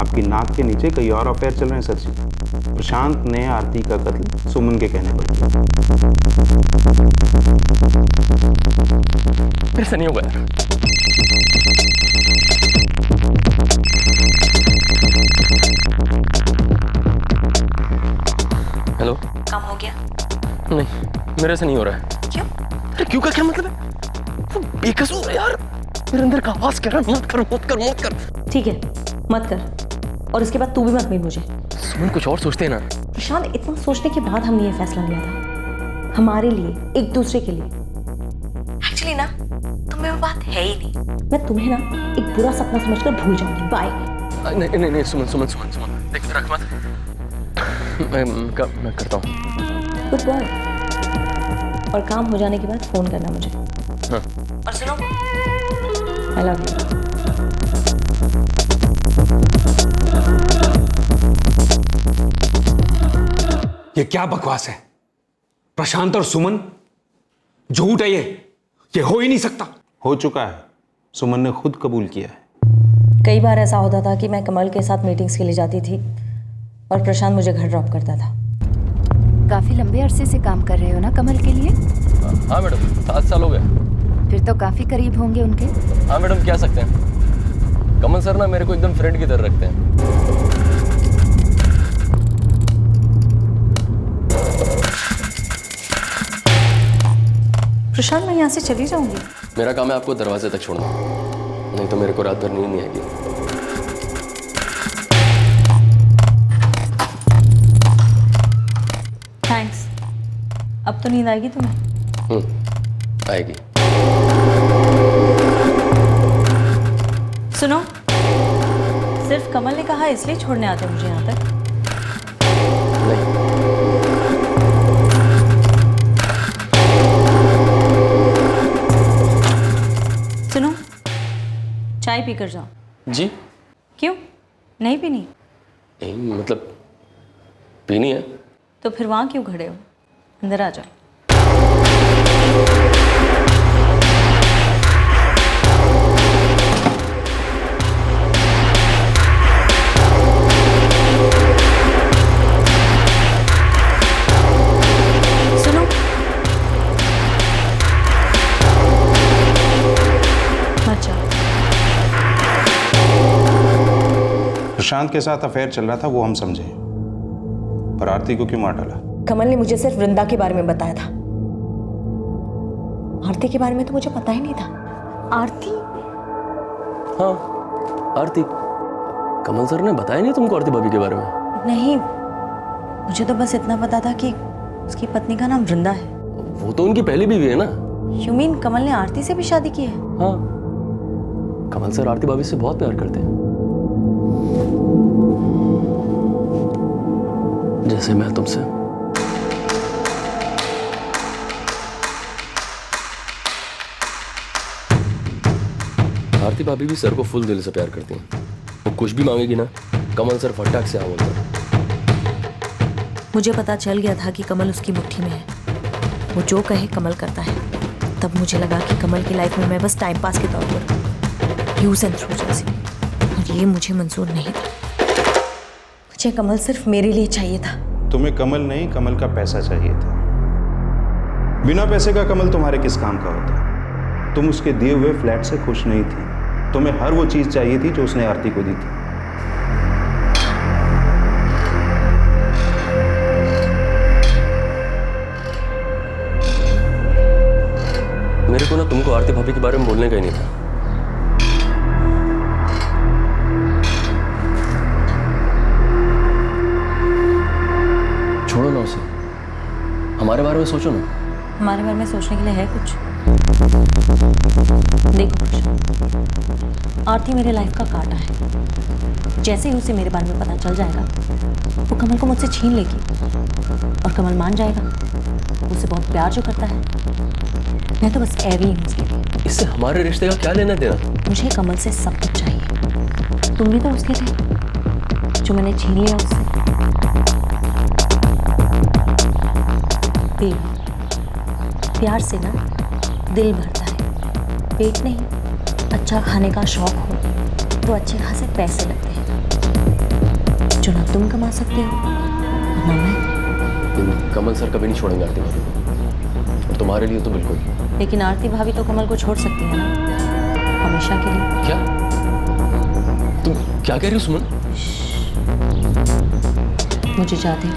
आपकी नाक के नीचे कई और अफेयर चल रहे हैं सर जी। प्रशांत ने आरती का कत्ल सुमन के कहने पर किया। ऐसा नहीं होगा यार। हेलो, काम हो गया? नहीं, मेरे से नहीं हो रहा है। क्यों? अरे क्यों का क्या मतलब है? बेकसूर है यार, मेरे अंदर का आवाज कह रहा है मत कर मत कर मत कर। ठीक है, मत कर, और इसके बाद तू भी मत मिल मुझे। सुमन कुछ और सोचते हैं ना। प्रशांत, इतना सोचने के बाद हमने ये फैसला लिया था, हमारे लिए, एक दूसरे के लिए। एक्चुअली ना, तुम्हें वो बात है ही नहीं। मैं तुम्हें ना एक बुरा सपना समझकर भूल जाऊंगी। बाय। नहीं नहीं नहीं, सुमन सुमन सुमन सुमन, देख रख मत। मैं करता हूँ। Good boy. और काम हो जाने के बाद फोन करना मुझे। हाँ। और सुनो, आई लव यू। ये क्या बकवास है? प्रशांत और सुमन, झूठ है ये हो ही नहीं सकता। हो चुका है, सुमन ने खुद कबूल किया है। कई बार ऐसा होता था कि मैं कमल के साथ मीटिंग्स के लिए जाती थी और प्रशांत मुझे घर ड्रॉप करता था। काफी लंबे अरसे से काम कर रहे हो ना कमल के लिए? हाँ मैडम, 7 साल हो गए। फिर तो काफी करीब होंगे उनके। हाँ मैडम, कह सकते हैं। कमल सर ना मेरे को एकदम फ्रेंड की तरह रखते हैं। प्रशांत, मैं यहाँ से चली जाऊंगी। मेरा काम है आपको दरवाजे तक छोड़ना, नहीं तो मेरे को रात भर नींद नहीं आएगी। थैंक्स। अब तो नींद आएगी तुम्हें? आएगी। सुनो, सिर्फ कमल ने कहा इसलिए छोड़ने आते मुझे यहाँ तक? सुनो, चाय पीकर जाओ। जी? क्यों, नहीं पीनी? नहीं मतलब पीनी है। तो फिर वहाँ क्यों खड़े हो? अंदर आ जाओ। सुनो, मत जाओ। प्रशांत के साथ अफेयर चल रहा था वो हम समझे, पर आरती को क्यों मार डाला? कमल ने मुझे सिर्फ वृंदा के बारे में बताया था, आरती के बारे में तो मुझे पता ही नहीं था। आरती? हाँ, आरती। कमल सर ने बताया नहीं तुमको आरती भाभी के बारे में? नहीं, मुझे तो बस इतना पता था कि उसकी पत्नी का नाम वृंदा है। वो तो उनकी पहली बीवी है ना। यू मीन कमल ने आरती से भी शादी की है? हाँ, कमल सर आरती भाभी से बहुत प्यार करते हैं, जैसे मैं तुमसे। आरती भाभी भी सर को फुल दिल से प्यार करती हैं। वो कुछ भी मांगेगी ना, कमल सर फटाक से हाँ बोलते हैं। मुझे पता चल गया था कि कमल उसकी मुट्ठी में है, वो जो कहे कमल करता है। तब मुझे लगा कि कमल की लाइफ में मैं बस टाइम पास के तौर पर, यूज एंड थ्रू जैसी, और ये मुझे मंजूर नहीं था। मुझे कमल सिर्फ मेरे लिए चाहिए था। तुम्हें कमल नहीं, कमल का पैसा चाहिए था। बिना पैसे का कमल तुम्हारे किस काम का होता? तुम उसके दिए हुए फ्लैट से खुश नहीं थी, तुम्हें हर वो चीज चाहिए थी जो उसने आरती को दी थी। मेरे को ना तुमको आरती भाभी के बारे में बोलने का ही नहीं था। छोड़ो ना उसे, हमारे बारे में सोचो ना। हमारे बारे में सोचने के लिए है कुछ? देखो प्रशांत, आरती मेरे लाइफ का कांटा है। जैसे ही उसे मेरे बारे में पता चल जाएगा, वो कमल को मुझसे छीन लेगी और कमल मान जाएगा। उसे बहुत प्यार जो करता है, मैं तो बस ऐवी हूँ उसके लिए। इससे हमारे रिश्ते का क्या लेना देना? मुझे कमल से सब कुछ चाहिए। तुम भी तो उसके थे जो मैंने छीन लिया उससे। प्यार से ना दिल भरता है, पेट नहीं। अच्छा खाने का शौक हो तो अच्छे खासे पैसे लगते हैं, जो ना तुम कमा सकते हो ना मैं। कमल सर कभी नहीं छोड़ेंगे आरती भाभी को, और तुम्हारे लिए तो बिल्कुल। लेकिन आरती भाभी तो कमल को छोड़ सकती है ना, हमेशा के लिए। क्या तुम क्या कह रही हो सुमन? मुझे चाहते हो?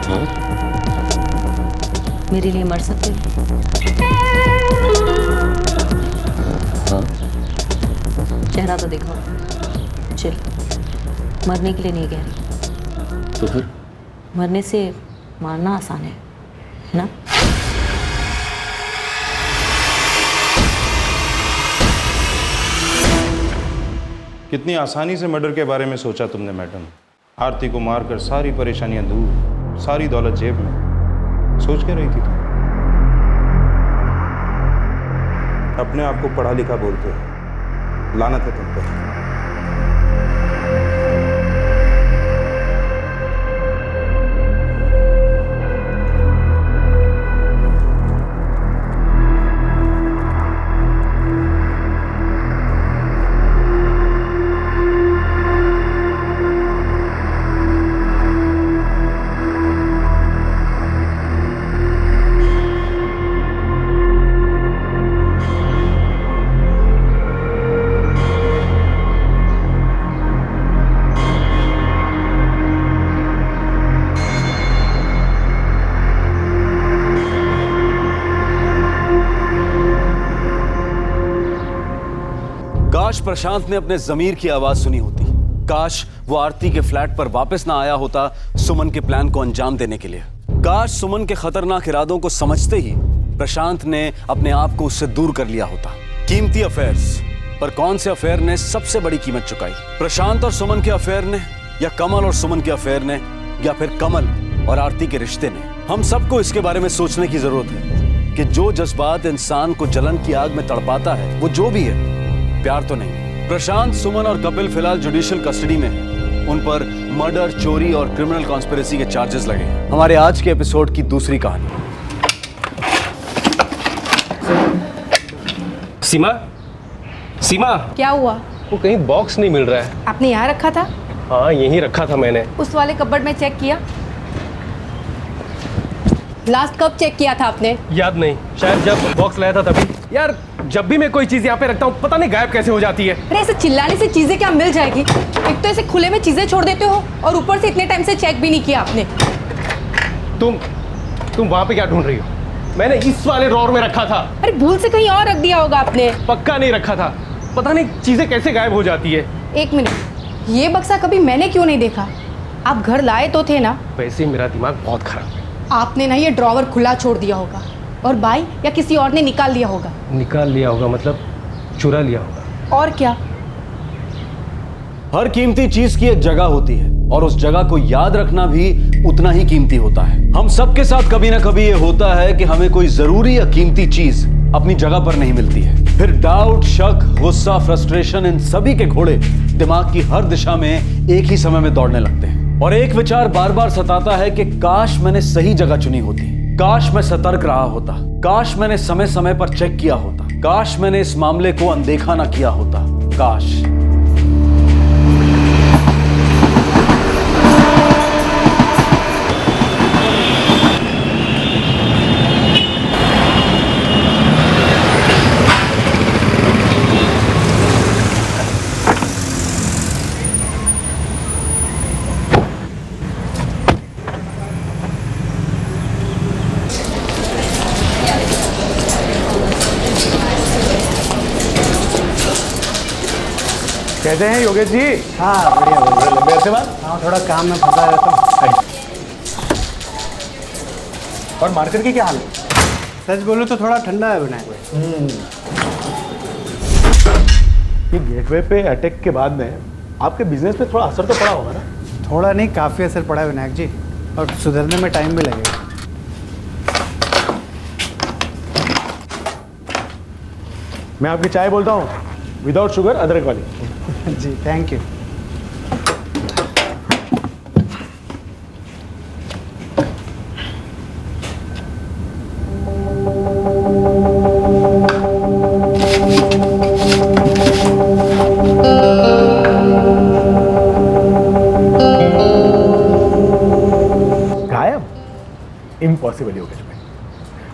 हाँ? मेरे लिए मर सकते हो? हाँ। चेहरा तो देखो, चिल। मरने के लिए नहीं कह रही। तो फिर? मरने से मारना आसान है ना? कितनी आसानी से मर्डर के बारे में सोचा तुमने मैडम। आरती को मारकर सारी परेशानियां दूर, सारी दौलत जेब में, सोच के रही थी तुम। अपने आप को पढ़ा लिखा बोलते हो, लानत है तुम पर। काश प्रशांत ने अपने जमीर की आवाज सुनी होती। काश वो आरती के फ्लैट पर वापस ना आया होता सुमन के प्लान को अंजाम देने के लिए। काश सुमन के खतरनाक इरादों को समझते ही प्रशांत ने अपने आप को उससे दूर कर लिया होता। कीमती अफेयर्स, पर कौन से अफेयर ने सबसे बड़ी कीमत चुकाई? प्रशांत और सुमन के अफेयर ने, या कमल और सुमन के अफेयर ने, या फिर कमल और आरती के रिश्ते ने? हम सबको इसके बारे में सोचने की जरूरत है कि जो जज्बात इंसान को जलन की आग में तड़पाता है वो जो भी है, प्यार तो नहीं। प्रशांत, सुमन और कपिल फिलहाल जुडिशियल कस्टडी में हैं। उन पर मर्डर, चोरी और क्रिमिनल कॉन्स्पिरेसी के चार्जेस लगे हैं। हमारे आज के एपिसोड की दूसरी कहानी। सीमा, सीमा, क्या हुआ? वो कहीं बॉक्स नहीं मिल रहा है। आपने यहाँ रखा था? हाँ, यहीं रखा था मैंने। उस वाले कपबोर्ड में चेक किया? लास्ट कब चेक किया था आपने? याद नहीं, शायद जब बॉक्स लाया था तभी। यार, जब भी मैं कोई चीज यहाँ पे रखता हूँ पता नहीं गायब कैसे हो जाती है। अरे ऐसे चिल्लाने से चीजें क्या मिल जाएगी? एक तो ऐसे खुले में चीजें छोड़ देते हो और ऊपर से इतने टाइम से चेक भी नहीं किया आपने। तुम वहाँ पे क्या ढूंढ रही हो? मैंने इस वाले ड्रॉअर में रखा था। अरे भूल से कहीं और रख दिया होगा आपने। पक्का नहीं रखा था, पता नहीं चीजें कैसे गायब हो जाती है। एक मिनट, ये बक्सा कभी मैंने क्यों नहीं देखा? आप घर लाए तो थे ना? वैसे ही मेरा दिमाग बहुत खराब है। आपने ना ये ड्रॉवर खुला छोड़ दिया होगा और भाई या किसी और ने निकाल लिया होगा। निकाल लिया होगा मतलब चुरा लिया होगा। और क्या? हर कीमती चीज की एक जगह होती है और उस जगह को याद रखना भी उतना ही कीमती होता है। हम सबके साथ कभी ना कभी ये होता है कि हमें कोई जरूरी या कीमती चीज अपनी जगह पर नहीं मिलती है। फिर डाउट, शक, गुस्सा, फ्रस्ट्रेशन, इन सभी के घोड़े दिमाग की हर दिशा में एक ही समय में दौड़ने लगते हैं और एक विचार बार बार सताता है कि काश मैंने सही जगह चुनी होती, काश मैं सतर्क रहा होता, काश मैंने समय समय पर चेक किया होता, काश मैंने इस मामले को अनदेखा ना किया होता, काश। कैसे हैं योगेश जी? हाँ बढ़िया बढ़िया। लंबे अरसे बाद? हाँ थोड़ा काम में फंसा रहता हूँ। और मार्केट की क्या हाल है? सच बोलो तो थोड़ा ठंडा है विनायक भाई। ये गेटवे पे अटैक के बाद में आपके बिजनेस पे थोड़ा असर तो पड़ा होगा ना? थोड़ा नहीं, काफ़ी असर पड़ा है विनायक जी, और सुधरने में टाइम भी लगेगा। मैं आपकी चाय बोलता हूँ, विदाउट शुगर, अदरक वाली। जी थैंक यू। गायब? इम्पॉसिबल योगेश भाई।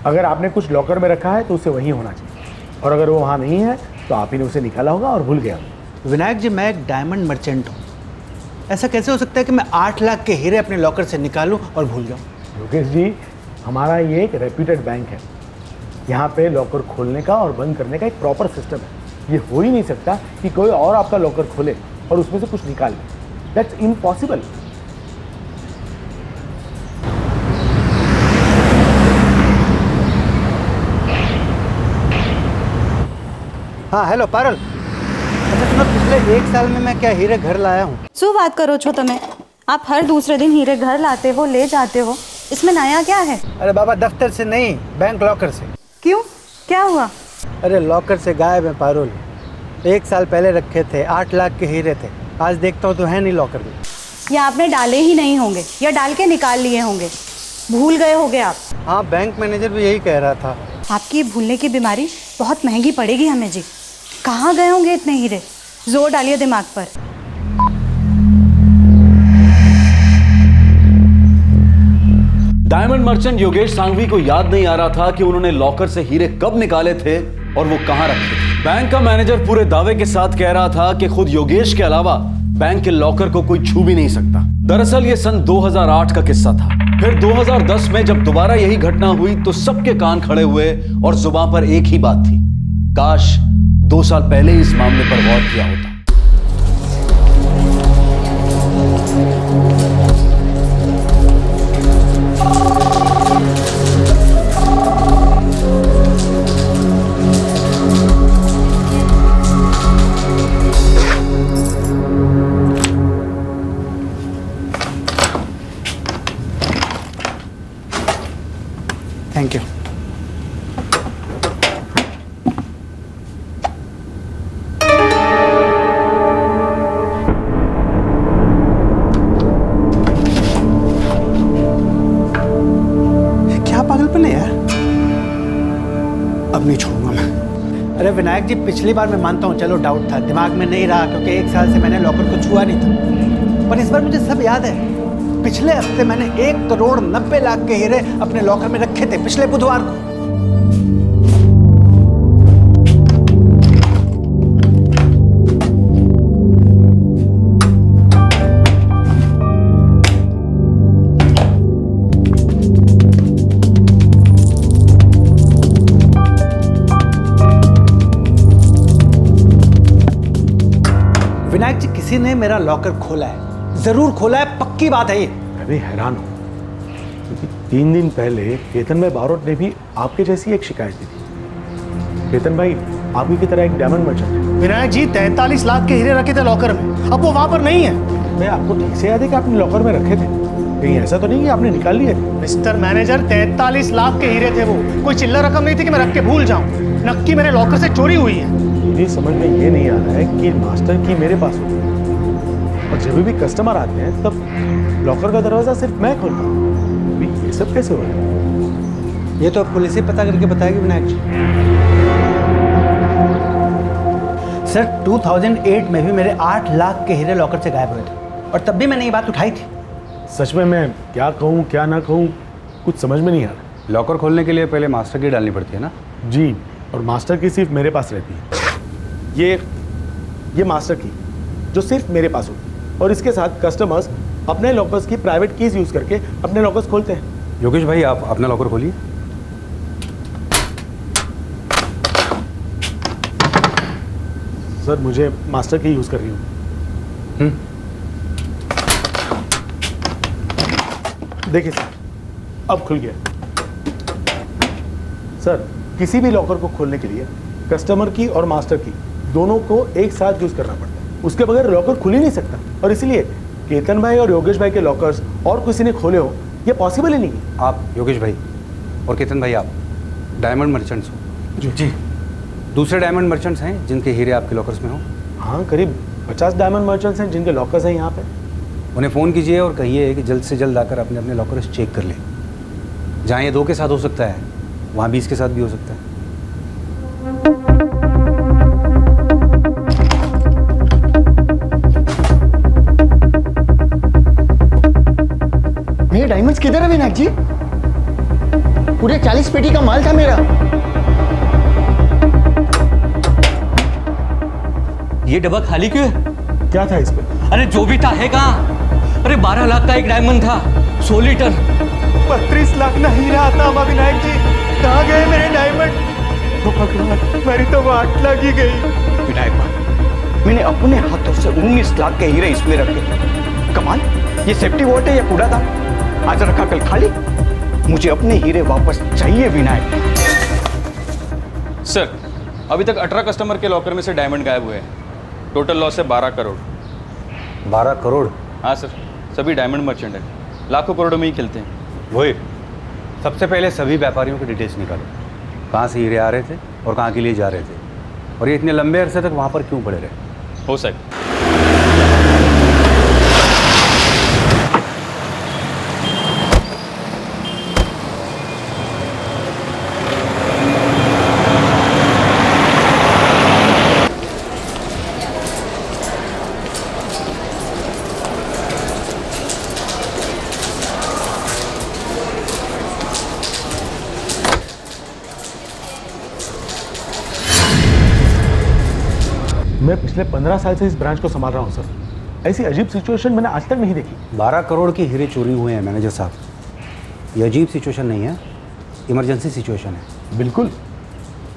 अगर आपने कुछ लॉकर में रखा है तो उसे वहीं होना चाहिए, और अगर वो वहाँ नहीं है तो आप ही ने उसे निकाला होगा और भूल गया। विनायक जी मैं एक डायमंड मर्चेंट हूँ, ऐसा कैसे हो सकता है कि मैं 8 लाख के हीरे अपने लॉकर से निकालूं और भूल जाऊं? योगेश जी, हमारा ये एक रेप्यूटेड बैंक है, यहाँ पे लॉकर खोलने का और बंद करने का एक प्रॉपर सिस्टम है। ये हो ही नहीं सकता कि कोई और आपका लॉकर खोले और उसमें से कुछ निकाल ले। That's impossible. हाँ हेलो पारुल, अच्छा सुनो, पिछले 1 साल में मैं क्या हीरे घर लाया हूँ? શું વાત કરો છો તમે? आप हर दूसरे दिन हीरे घर लाते हो, ले जाते हो, इसमें नया क्या है? अरे बाबा, दफ्तर से नहीं, बैंक लॉकर से। क्यों, क्या हुआ? अरे लॉकर से गायब है पारुल। 1 साल पहले रखे थे, 8 लाख के हीरे थे, आज देखता हूँ तो है नहीं लॉकर में। या आपने डाले ही नहीं होंगे, या डाल के निकाल लिए होंगे, भूल गए होंगे आप। हाँ, बैंक मैनेजर भी यही कह रहा था। आपकी भूलने की बीमारी बहुत महंगी पड़ेगी हमें जी। कहाँ गए होंगे इतने हीरे? जोर डालिए दिमाग पर। डायमंड मर्चेंट योगेश सांघवी को याद नहीं आ रहा था कि उन्होंने लॉकर से हीरे कब निकाले थे और वो कहां रखे थे। बैंक का मैनेजर पूरे दावे के साथ कह रहा था कि खुद योगेश के अलावा बैंक के लॉकर को कोई छू भी नहीं सकता। दरअसल ये सन 2008 का किस्सा था। फिर 2010 में जब दोबारा यही घटना हुई तो सबके कान खड़े हुए और जुबान पर एक ही बात थी, काश 2 साल पहले ही इस मामले पर गौर किया होता। Thank you. क्या पागलपन है यार, अब नहीं छोड़ूंगा मैं। अरे विनायक जी, पिछली बार मैं मानता हूँ, चलो डाउट था, दिमाग में नहीं रहा क्योंकि 1 साल से मैंने लॉकर को छुआ नहीं था, पर इस बार मुझे सब याद है। पिछले हफ्ते मैंने 1 करोड़ 90 लाख के हीरे अपने लॉकर में रखे थे, पिछले बुधवार को। विनायक जी, किसी ने मेरा लॉकर खोला है, जरूर खोला है, पक्की बात है ये। मैं भी हैरान हूँ क्योंकि 3 दिन पहले केतन भाई बारोट ने भी आपके जैसी एक शिकायत दी थी। केतन भाई आप ही की तरह एक डायमंड मर्चेंट है। विनायक जी, 43 लाख के हीरे रखे थे लॉकर में, अब वो वहां पर नहीं है। मैं आपको ठीक से याद है कि आपने लॉकर में रखे थे, कहीं ऐसा तो नहीं कि आपने निकाल लिए थे? मिस्टर मैनेजर, 43 लाख के हीरे थे वो, कोई चिल्लर रकम नहीं थी कि मैं रख के भूल जाऊं। नक्की मेरे लॉकर से चोरी हुई है। मेरी समझ में ये नहीं आ रहा है कि मास्टर की मेरे पास हो, और जब भी कस्टमर आते हैं तब लॉकर का दरवाजा सिर्फ मैं खोलता हूँ। अभी ये सब कैसे हो रहा है? ये तो पुलिस ही पता करके बताएगी विनायक जी। सर, 2008 में भी मेरे 8 लाख के हीरे लॉकर से गायब हुए थे, और तब भी मैंने ये बात उठाई थी। सच में मैं क्या कहूँ क्या ना कहूँ, कुछ समझ में नहीं आ रहा। लॉकर खोलने के लिए पहले मास्टर की डालनी पड़ती है ना? जी, और मास्टर की सिर्फ मेरे पास रहती है। ये मास्टर की जो सिर्फ मेरे पास होती है, और इसके साथ कस्टमर्स अपने लॉकर्स की प्राइवेट कीज यूज करके अपने लॉकर्स खोलते हैं। योगेश भाई, आप अपना लॉकर खोलिए। सर मुझे मास्टर की यूज़ कर रही हूँ। देखिए सर, अब खुल गया। सर किसी भी लॉकर को खोलने के लिए कस्टमर की और मास्टर की दोनों को एक साथ यूज़ करना पड़ता है, उसके बगैर लॉकर खुल ही नहीं सकता। और इसलिए केतन भाई और योगेश भाई के लॉकर्स और किसी ने खोले हो ये पॉसिबल ही नहीं है। आप योगेश भाई और केतन भाई, आप डायमंड मर्चेंट्स हो? जी। दूसरे डायमंड मर्चेंट्स हैं जिनके हीरे आपके लॉकर्स में हो? हाँ, करीब 50 डायमंड मर्चेंट्स हैं जिनके लॉकर्स हैं यहाँ पे। उन्हें फ़ोन कीजिए और कहिए कि जल्द से जल्द आकर अपने अपने लॉकर्स चेक कर लें। जहाँ ये 2 के साथ हो सकता है वहाँ 20 के साथ भी हो सकता है। मेरे डायमंड्स किधर है विनायक जी? पूरे 40 पेटी का माल था मेरा। ये डब्बा खाली क्यों है? क्या था इस पे? अरे जो भी था है कहाँ? अरे 12 लाख का एक डायमंड था, 100 लीटर। 32 लाख ना हीरा आता हमारा विनायक जी, कहाँ गए मेरे डायमंड? तो भगवान, मेरी तो 8 लाख ही गई। विनायक भाई, मैंने अपने हाथों से 19 लाख के हीरे इसमें रखे। कमाल, ये सेफ्टी वॉट है या कूड़ादान? आज रखा कल खाली। मुझे अपने हीरे वापस चाहिए विनायक। सर अभी तक 18 कस्टमर के लॉकर में से डायमंड गायब हुए हैं। टोटल लॉस है 12 करोड़। 12 करोड़? हाँ सर, सभी डायमंड मर्चेंट हैं, लाखों करोड़ों में ही खेलते हैं। वही, सबसे पहले सभी व्यापारियों की डिटेल्स निकालो, कहाँ से हीरे आ रहे थे और कहाँ के लिए जा रहे थे, और ये इतने लंबे अरसे तक वहाँ पर क्यों पड़े रहे। हो सकता। मैं पिछले 15 साल से इस ब्रांच को संभाल रहा हूँ सर, ऐसी अजीब सिचुएशन मैंने आज तक नहीं देखी। 12 करोड़ की हीरे चोरी हुए हैं मैनेजर साहब। ये अजीब सिचुएशन नहीं है, इमरजेंसी सिचुएशन है। बिल्कुल,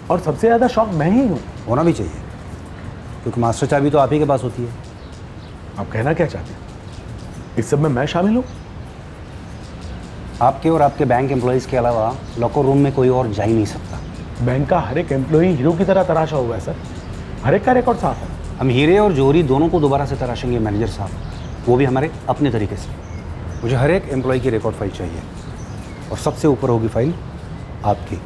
और सबसे ज़्यादा शॉक मैं ही हूँ। होना भी चाहिए, क्योंकि मास्टर चाबी तो आप ही के पास होती है। आप कहना क्या चाहते हैं? इस सब में मैं शामिल हूँ? आपके और आपके बैंक एम्प्लॉयज़ के अलावा लॉकर रूम में कोई और जा ही नहीं सकता। बैंक का हर एक एम्प्लॉई हीरो की तरह तराशा हुआ है सर, हर एक का रिकॉर्ड साफ है। हम हीरे और जौहरी दोनों को दोबारा से तराशेंगे मैनेजर साहब, वो भी हमारे अपने तरीके से। मुझे हर एक एम्प्लॉय की रिकॉर्ड फाइल चाहिए, और सबसे ऊपर होगी फाइल आपकी।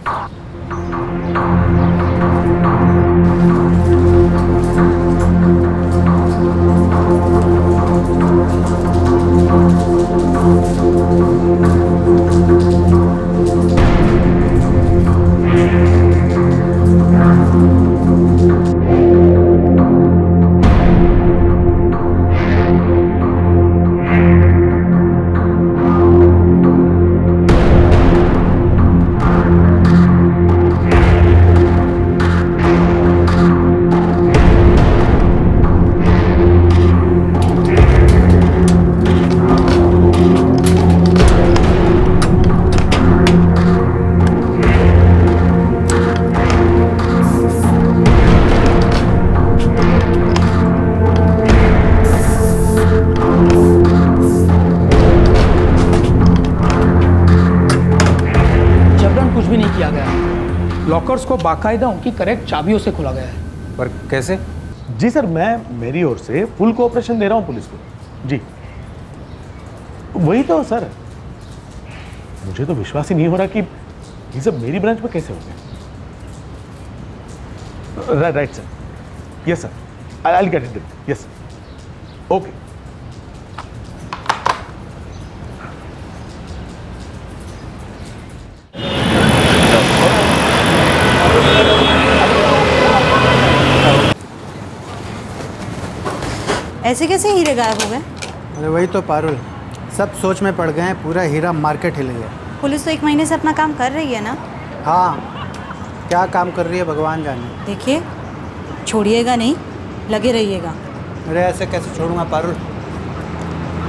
लॉकर्स को बाकायदा उनकी करेक्ट चाबियों से खोला गया है। पर कैसे? जी सर, मैं मेरी ओर से फुल कोऑपरेशन दे रहा हूँ पुलिस को। जी वही तो सर, मुझे तो विश्वास ही नहीं हो रहा कि ये सब मेरी ब्रांच में कैसे हो गया। Right sir, yes sir, I will get it, yes okay. ऐसे कैसे हीरे गायब हो गए? अरे वही तो पारुल, सब सोच में पड़ गए हैं, पूरा हीरा मार्केट हिल गया। पुलिस तो 1 महीने से अपना काम कर रही है ना? हाँ, क्या काम कर रही है भगवान जाने। देखिए, छोड़िएगा नहीं, लगे रहिएगा। अरे ऐसे कैसे छोड़ूंगा पारुल,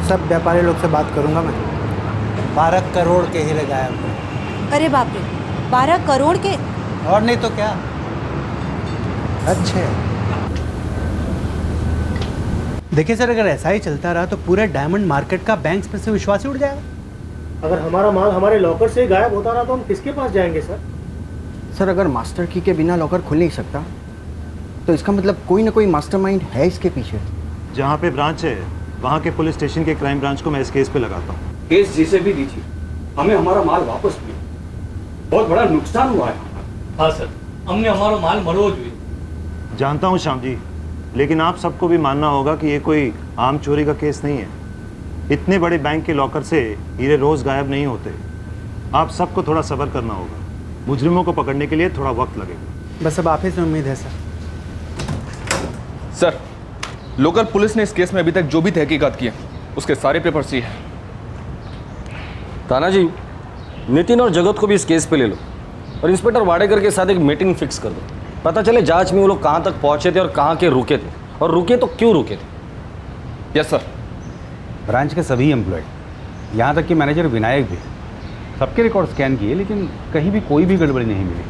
सब व्यापारी लोग से बात करूंगा मैं। 12 करोड़ के हीरे गायब हुए। अरे बाप रे, 12 करोड़ के? और नहीं तो क्या। अच्छे देखिए सर, अगर ऐसा ही चलता रहा तो पूरे डायमंड मार्केट का बैंक्स पर से विश्वास ही उड़ जाएगा। अगर हमारा माल हमारे लॉकर से गायब होता रहा तो हम किसके पास जाएंगे सर? सर अगर मास्टर की के बिना लॉकर खुल नहीं सकता तो इसका मतलब कोई ना कोई मास्टरमाइंड है इसके पीछे। जहाँ पे ब्रांच है वहाँ के पुलिस स्टेशन के क्राइम ब्रांच को मैं इस केस पे लगाता हूँ। केस जिसे भी दीजिए, हमें हमारा माल वापस मिले। बहुत बड़ा नुकसान हुआ है। हाँ सर, हमने हमारा माल मरोज हुई। जानता हूँ श्याम जी, लेकिन आप सबको भी मानना होगा कि ये कोई आम चोरी का केस नहीं है। इतने बड़े बैंक के लॉकर से हीरे रोज गायब नहीं होते। आप सबको थोड़ा सब्र करना होगा। मुजरिमों को पकड़ने के लिए थोड़ा वक्त लगेगा। बस अब आप ही से उम्मीद है सर। सर, लोकल पुलिस ने इस केस में अभी तक जो भी तहकीकात की है उसके सारे पेपर सी है। तानाजी, नितिन और जगत को भी इस केस पे ले लो और इंस्पेक्टर वाडेकर के साथ एक मीटिंग फिक्स कर दो। पता चले जांच में वो लोग कहाँ तक पहुंचे थे और कहाँ के रुके थे, और रुके तो क्यों रुके थे। Yes sir. ब्रांच के सभी एम्प्लॉय, यहाँ तक कि मैनेजर विनायक भी, सबके रिकॉर्ड स्कैन किए, लेकिन कहीं भी कोई भी गड़बड़ी नहीं मिली।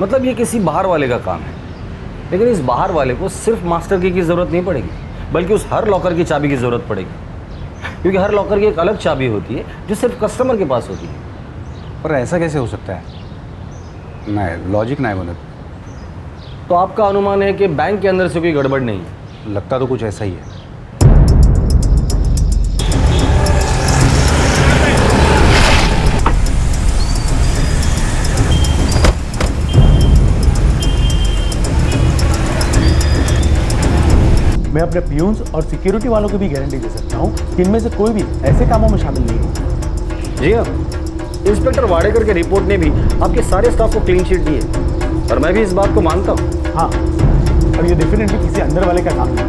मतलब ये किसी बाहर वाले का काम है, लेकिन इस बाहर वाले को सिर्फ मास्टर की ज़रूरत नहीं पड़ेगी, बल्कि उस हर लॉकर की चाबी की ज़रूरत पड़ेगी, क्योंकि हर लॉकर की एक अलग चाबी होती है जो सिर्फ कस्टमर के पास होती है। पर ऐसा कैसे हो सकता है? मैं लॉजिक नहीं बना। तो आपका अनुमान है कि बैंक के अंदर से कोई गड़बड़ नहीं है? लगता तो कुछ ऐसा ही है। मैं अपने पियून्स और सिक्योरिटी वालों को भी गारंटी दे सकता हूँ कि इनमें से कोई भी ऐसे कामों में शामिल नहीं है। जी हाँ, इंस्पेक्टर वाडेकर के रिपोर्ट ने भी आपके सारे स्टाफ को क्लीन चिट दी है, और मैं भी इस बात को मानता हूँ। हाँ, और ये डेफिनेटली किसी अंदर वाले का काम नहीं,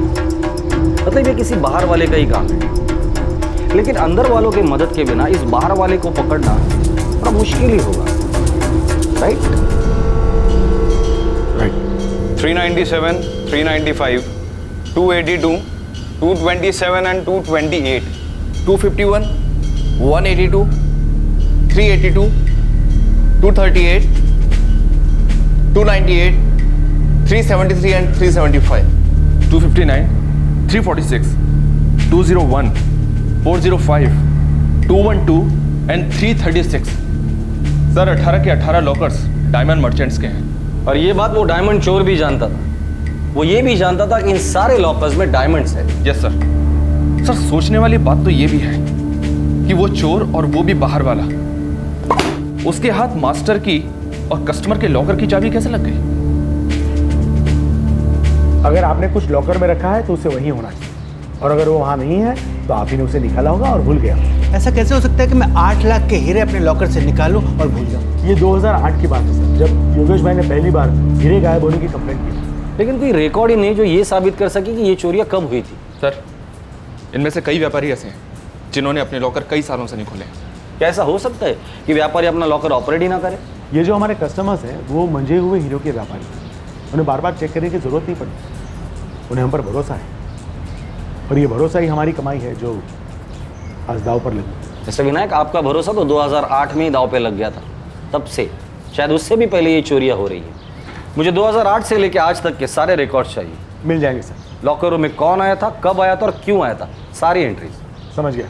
मतलब ये किसी बाहर वाले का ही काम है, लेकिन अंदर वालों की मदद के बिना इस बाहर वाले को पकड़ना थोड़ा मुश्किल ही होगा, right? 397, 395, 282, 227 and 228, 251, 182, 382, 238, 298, 373 and 375, 259, 346, 201, 405, 212 and 336। Sir 18 के 18 लॉकर्स डायमंड मर्चेंट्स के हैं। और ये बात वो डायमंड चोर भी जानता था। वो ये भी जानता था कि इन सारे लॉकर्स में डायमंड्स है। Yes sir. सर सोचने वाली बात तो ये भी है कि वो चोर और वो भी बाहर वाला, उसके हाथ मास्टर की और कस्टमर के लॉकर की चाबी कैसे लग गई? अगर आपने कुछ लॉकर में रखा है तो उसे वहीं होना चाहिए, और अगर वो वहाँ नहीं है तो आप ही ने उसे निकाला होगा और भूल गया। ऐसा कैसे हो सकता है कि मैं 8 लाख के हीरे अपने लॉकर से निकालूं और भूल जाऊं? ये 2008 की बात है सर, जब योगेश भाई ने पहली बार हीरे गायब होने की कंप्लेंट की। लेकिन कोई रिकॉर्ड ही नहीं जो ये साबित कर सके कि ये चोरियां कब हुई थी। सर इनमें से कई व्यापारी ऐसे हैं जिन्होंने अपने लॉकर कई सालों से नहीं खोले। क्या ऐसा हो सकता है कि व्यापारी अपना लॉकर ऑपरेट ही ना करे? ये जो हमारे कस्टमर्स हैं वो मंजे हुए हीरो के व्यापारी हैं, उन्हें बार बार चेक करने की जरूरत नहीं पड़ती, उन्हें हम पर भरोसा है, और ये भरोसा ही हमारी कमाई है जो आज दाव पर लगी। मिस्टर विनायक, आपका भरोसा तो 2008 में ही दाव पे लग गया था, तब से, शायद उससे भी पहले ये चोरियां हो रही है। मुझे 2008 से लेकर आज तक के सारे रिकॉर्ड्स चाहिए। मिल जाएंगे सर। लॉकरों में कौन आया था, कब आया था और क्यों आया था, सारी एंट्रीज। समझ गया।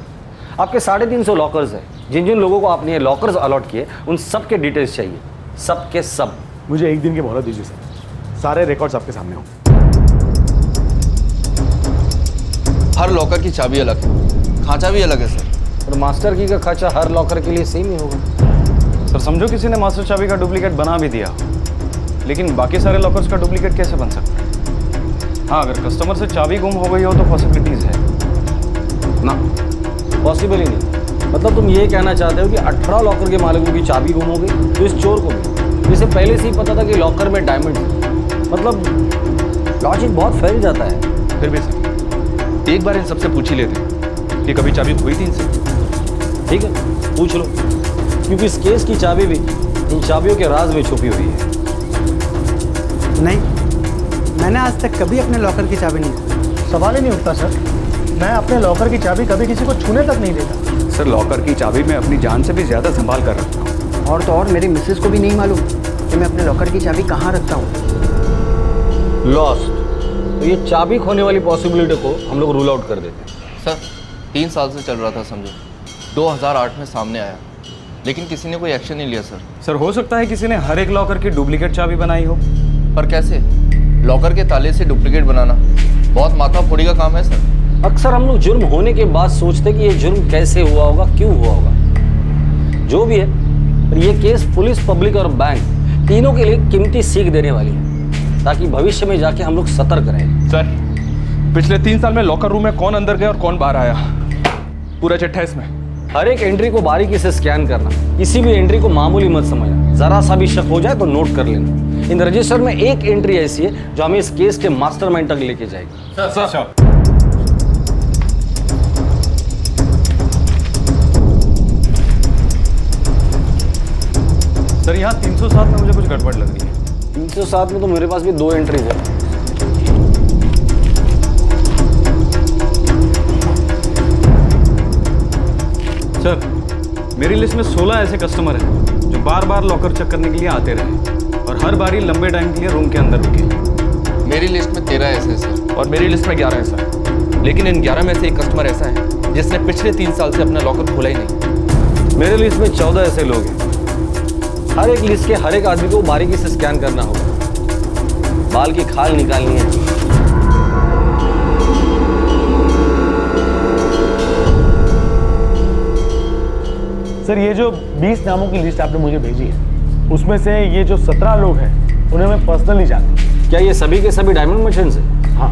आपके 350 लॉकर्स हैं, जिन जिन लोगों को आपने ये लॉकर्स अलॉट किए उन सब के डिटेल्स चाहिए, सब के सब। मुझे एक दिन की मोहलत दीजिए सर, सारे रिकॉर्ड्स आपके सामने हों। हर लॉकर की चाबी अलग है, खांचा भी अलग है सर। और मास्टर की का खांचा हर लॉकर के लिए सेम ही होगा। सर समझो किसी ने मास्टर चाबी का डुप्लीकेट बना भी दिया, लेकिन बाकी सारे लॉकर्स का डुप्लीकेट कैसे बन सकता है? हाँ, अगर कस्टमर से चाबी गुम हो गई हो तो पॉसिबिलिटीज है ना। पॉसिबल ही नहीं। मतलब तुम ये कहना चाहते हो कि 18 लॉकर के मालिकों की चाबी गुम हो गई तो इस चोर को भी, जिसे पहले से ही पता था कि लॉकर में डायमंड है। मतलब लॉजिक बहुत फैल जाता है। फिर भी सर एक बार इन सबसे पूछ ही लेते हैं कि कभी चाबी खोई थी इनसे। ठीक है, पूछ लो, क्योंकि इस केस की चाबी भी इन चाबियों के राज में छुपी हुई है। नहीं, मैंने आज तक कभी अपने लॉकर की चाबी नहीं। सवाल ही नहीं उठता सर, मैं अपने लॉकर की चाबी कभी किसी को छूने तक नहीं देता। सर लॉकर की चाबी मैं अपनी जान से भी ज़्यादा संभाल कर रखता हूँ। और तो और मेरी मिसेस को भी नहीं मालूम कि मैं अपने लॉकर की चाबी कहाँ रखता हूँ। लॉस्ट। तो ये चाबी खोने वाली पॉसिबिलिटी को हम लोग रूल आउट कर देते हैं। सर 3 साल से चल रहा था समझो, 2008 में सामने आया, लेकिन किसी ने कोई एक्शन नहीं लिया सर। सर हो सकता है किसी ने हर एक लॉकर की डुप्लीकेट चाबी बनाई हो। पर कैसे? लॉकर के ताले से डुप्लीकेट बनाना बहुत माथाफोड़ी का काम है सर। अक्सर हम लोग जुर्म होने के बाद सोचते कि ये जुर्म कैसे हुआ होगा, क्यों हुआ होगा। जो भी है, पर ये केस पुलिस, पब्लिक और बैंक तीनों के लिए कीमती सीख देने वाली है, ताकि भविष्य में जाके हम लोग सतर्क रहें। सर पिछले 3 साल में लॉकर रूम में कौन अंदर गया और कौन बाहर आया, पूरा चिट्ठा इसमें। हर एक एंट्री को बारीकी से स्कैन करना, किसी भी एंट्री को मामूली मत समझना। जरा सा भी शक हो जाए तो नोट कर लेना। इन रजिस्टर में एक एंट्री ऐसी है जो हमें इस केस के मास्टरमाइंड तक लेके जाएगी। सर यहाँ 307 में मुझे कुछ गड़बड़ लग रही है। 307 में तो मेरे पास भी 2 एंट्रीज है। सर मेरी लिस्ट में 16 ऐसे कस्टमर हैं जो बार बार लॉकर चेक करने के लिए आते रहे और हर बार ही लंबे टाइम के लिए रूम के अंदर रुके। मेरी लिस्ट में 13 ऐसे हैं सर, और मेरी लिस्ट में 11 है सर। लेकिन इन 11 में से एक कस्टमर ऐसा है जिसने पिछले 3 साल से अपना लॉकर खोला ही नहीं। मेरे लिस्ट में 14 ऐसे लोग हैं। हर एक लिस्ट के हर एक आदमी को बारीकी से स्कैन करना होगा, बाल की खाल निकालनी है। सर ये जो 20 नामों की लिस्ट आपने मुझे भेजी है, उसमें से ये जो 17 लोग हैं उन्हें मैं पर्सनली जानता हूँ। क्या ये सभी के सभी डायमंड मर्चेंट्स हैं? हाँ,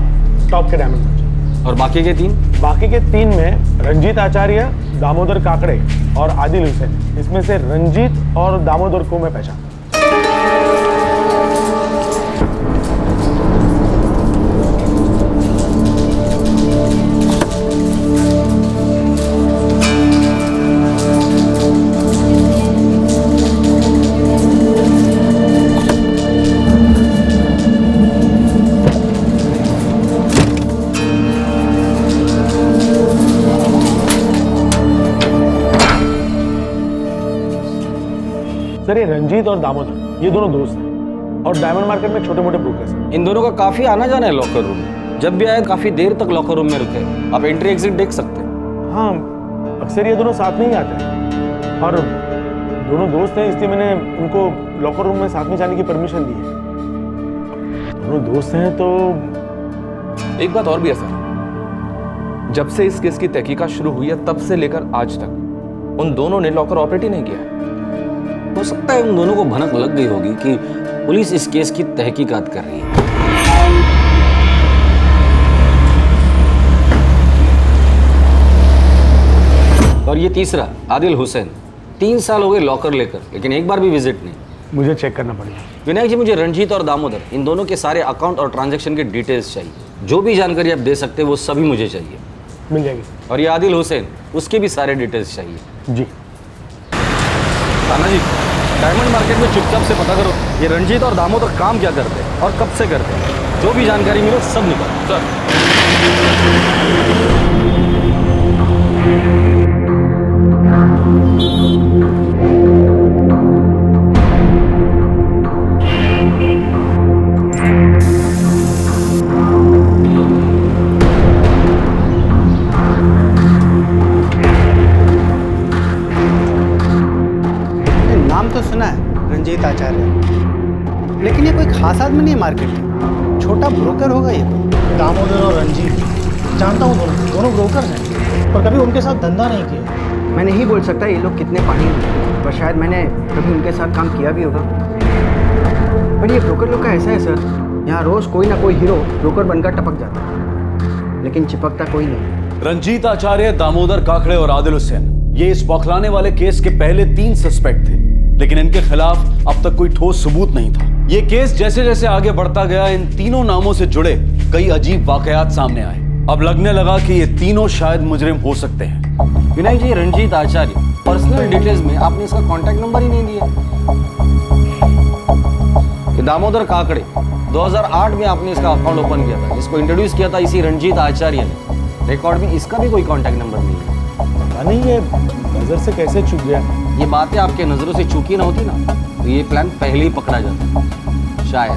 टॉप के डायमंड मर्चेंट। और बाकी के 3? बाकी के 3 में रंजीत आचार्य, दामोदर काकड़े और आदिल हुसैन। इसमें से रंजीत और दामोदर को मैं पहचानता हूँ। सर ये रंजीत और दामोदर, ये दोनों दोस्त हैं और डायमंड मार्केट में छोटे मोटे ब्रोकर्स हैं। इन दोनों का काफी आना जाना है लॉकर रूम में। जब भी आए काफी देर तक लॉकर रूम में रुके। आप एंट्री एग्जिट देख सकते हैं। हाँ, अक्सर ये दोनों साथ में ही आते हैं और दोनों दोस्त हैं, इसलिए मैंने उनको लॉकर रूम में साथ में जाने की परमिशन दी है। दोनों दोस्त हैं तो एक बात और भी है सर, जब से इस केस की तहकीकात शुरू हुई है तब से लेकर आज तक उन दोनों ने लॉकर ऑपरेट ही नहीं किया है। हो सकता है उन दोनों को भनक लग गई होगी कि पुलिस इस केस की तहकीकात कर रही है। और ये तीसरा आदिल हुसैन, 3 साल हो गए लॉकर लेकर, लेकिन एक बार भी विजिट नहीं। मुझे चेक करना पड़ेगा। विनायक जी, मुझे रंजीत और दामोदर, इन दोनों के सारे अकाउंट और ट्रांजैक्शन के डिटेल्स चाहिए। जो भी जानकारी आप दे सकते हैं वो सभी मुझे चाहिए। मिल जाएगी। और ये आदिल हुसैन, उसके भी सारे डिटेल्स चाहिए। जी। ताना जी, डायमंड मार्केट में चुपचाप से पता करो ये रंजीत और दामोदर काम क्या करते हैं और कब से करते हैं। जो भी जानकारी मिले सब निकालो। सर। तो सुना है रंजीत आचार्य, लेकिन ये कोई खास आदमी नहीं है मार्केट में। छोटा ब्रोकर होगा ये कोई। दामोदर और रंजीत जानता हूँ, दोनों ब्रोकर हैं, पर कभी उनके साथ धंधा नहीं किया। मैं नहीं बोल सकता ये लोग कितने पानी में, पर शायद मैंने कभी उनके साथ काम किया भी होगा। पर ये ब्रोकर लोग का ऐसा है सर, यहाँ रोज कोई ना कोई हीरो ब्रोकर बनकर टपक जाता है, लेकिन चिपकता कोई नहीं। रंजीत आचार्य, दामोदर काकड़े और आदिल हुसैन, ये इस बौखलाने वाले केस के पहले 3 सस्पेक्ट थे, लेकिन इनके खिलाफ अब तक कोई ठोस सबूत नहीं था। ये केस जैसे जैसे आगे बढ़ता गया, इन तीनों नामों से जुड़े कई अजीब वाकयात सामने आए। अब लगने लगा कि ये तीनों शायद मुजरिम हो सकते हैं। विनायक जी, रंजीत आचार्य, पर्सनल डिटेल्स में आपने इसका कॉन्टैक्ट नंबर ही नहीं दिया। ये दामोदर काकड़े, 2008 में आपने इसका अकाउंट ओपन किया था, जिसको इंट्रोड्यूस किया था इसी रंजीत आचार्य ने। रिकॉर्ड में इसका भी कोई कॉन्टैक्ट नंबर नहीं है। पता नहीं ये नजर से कैसे चूक गया। ये बातें आपके नजरों से चूकी ना होती ना, तो ये प्लान पहले ही पकड़ा जाता शायद।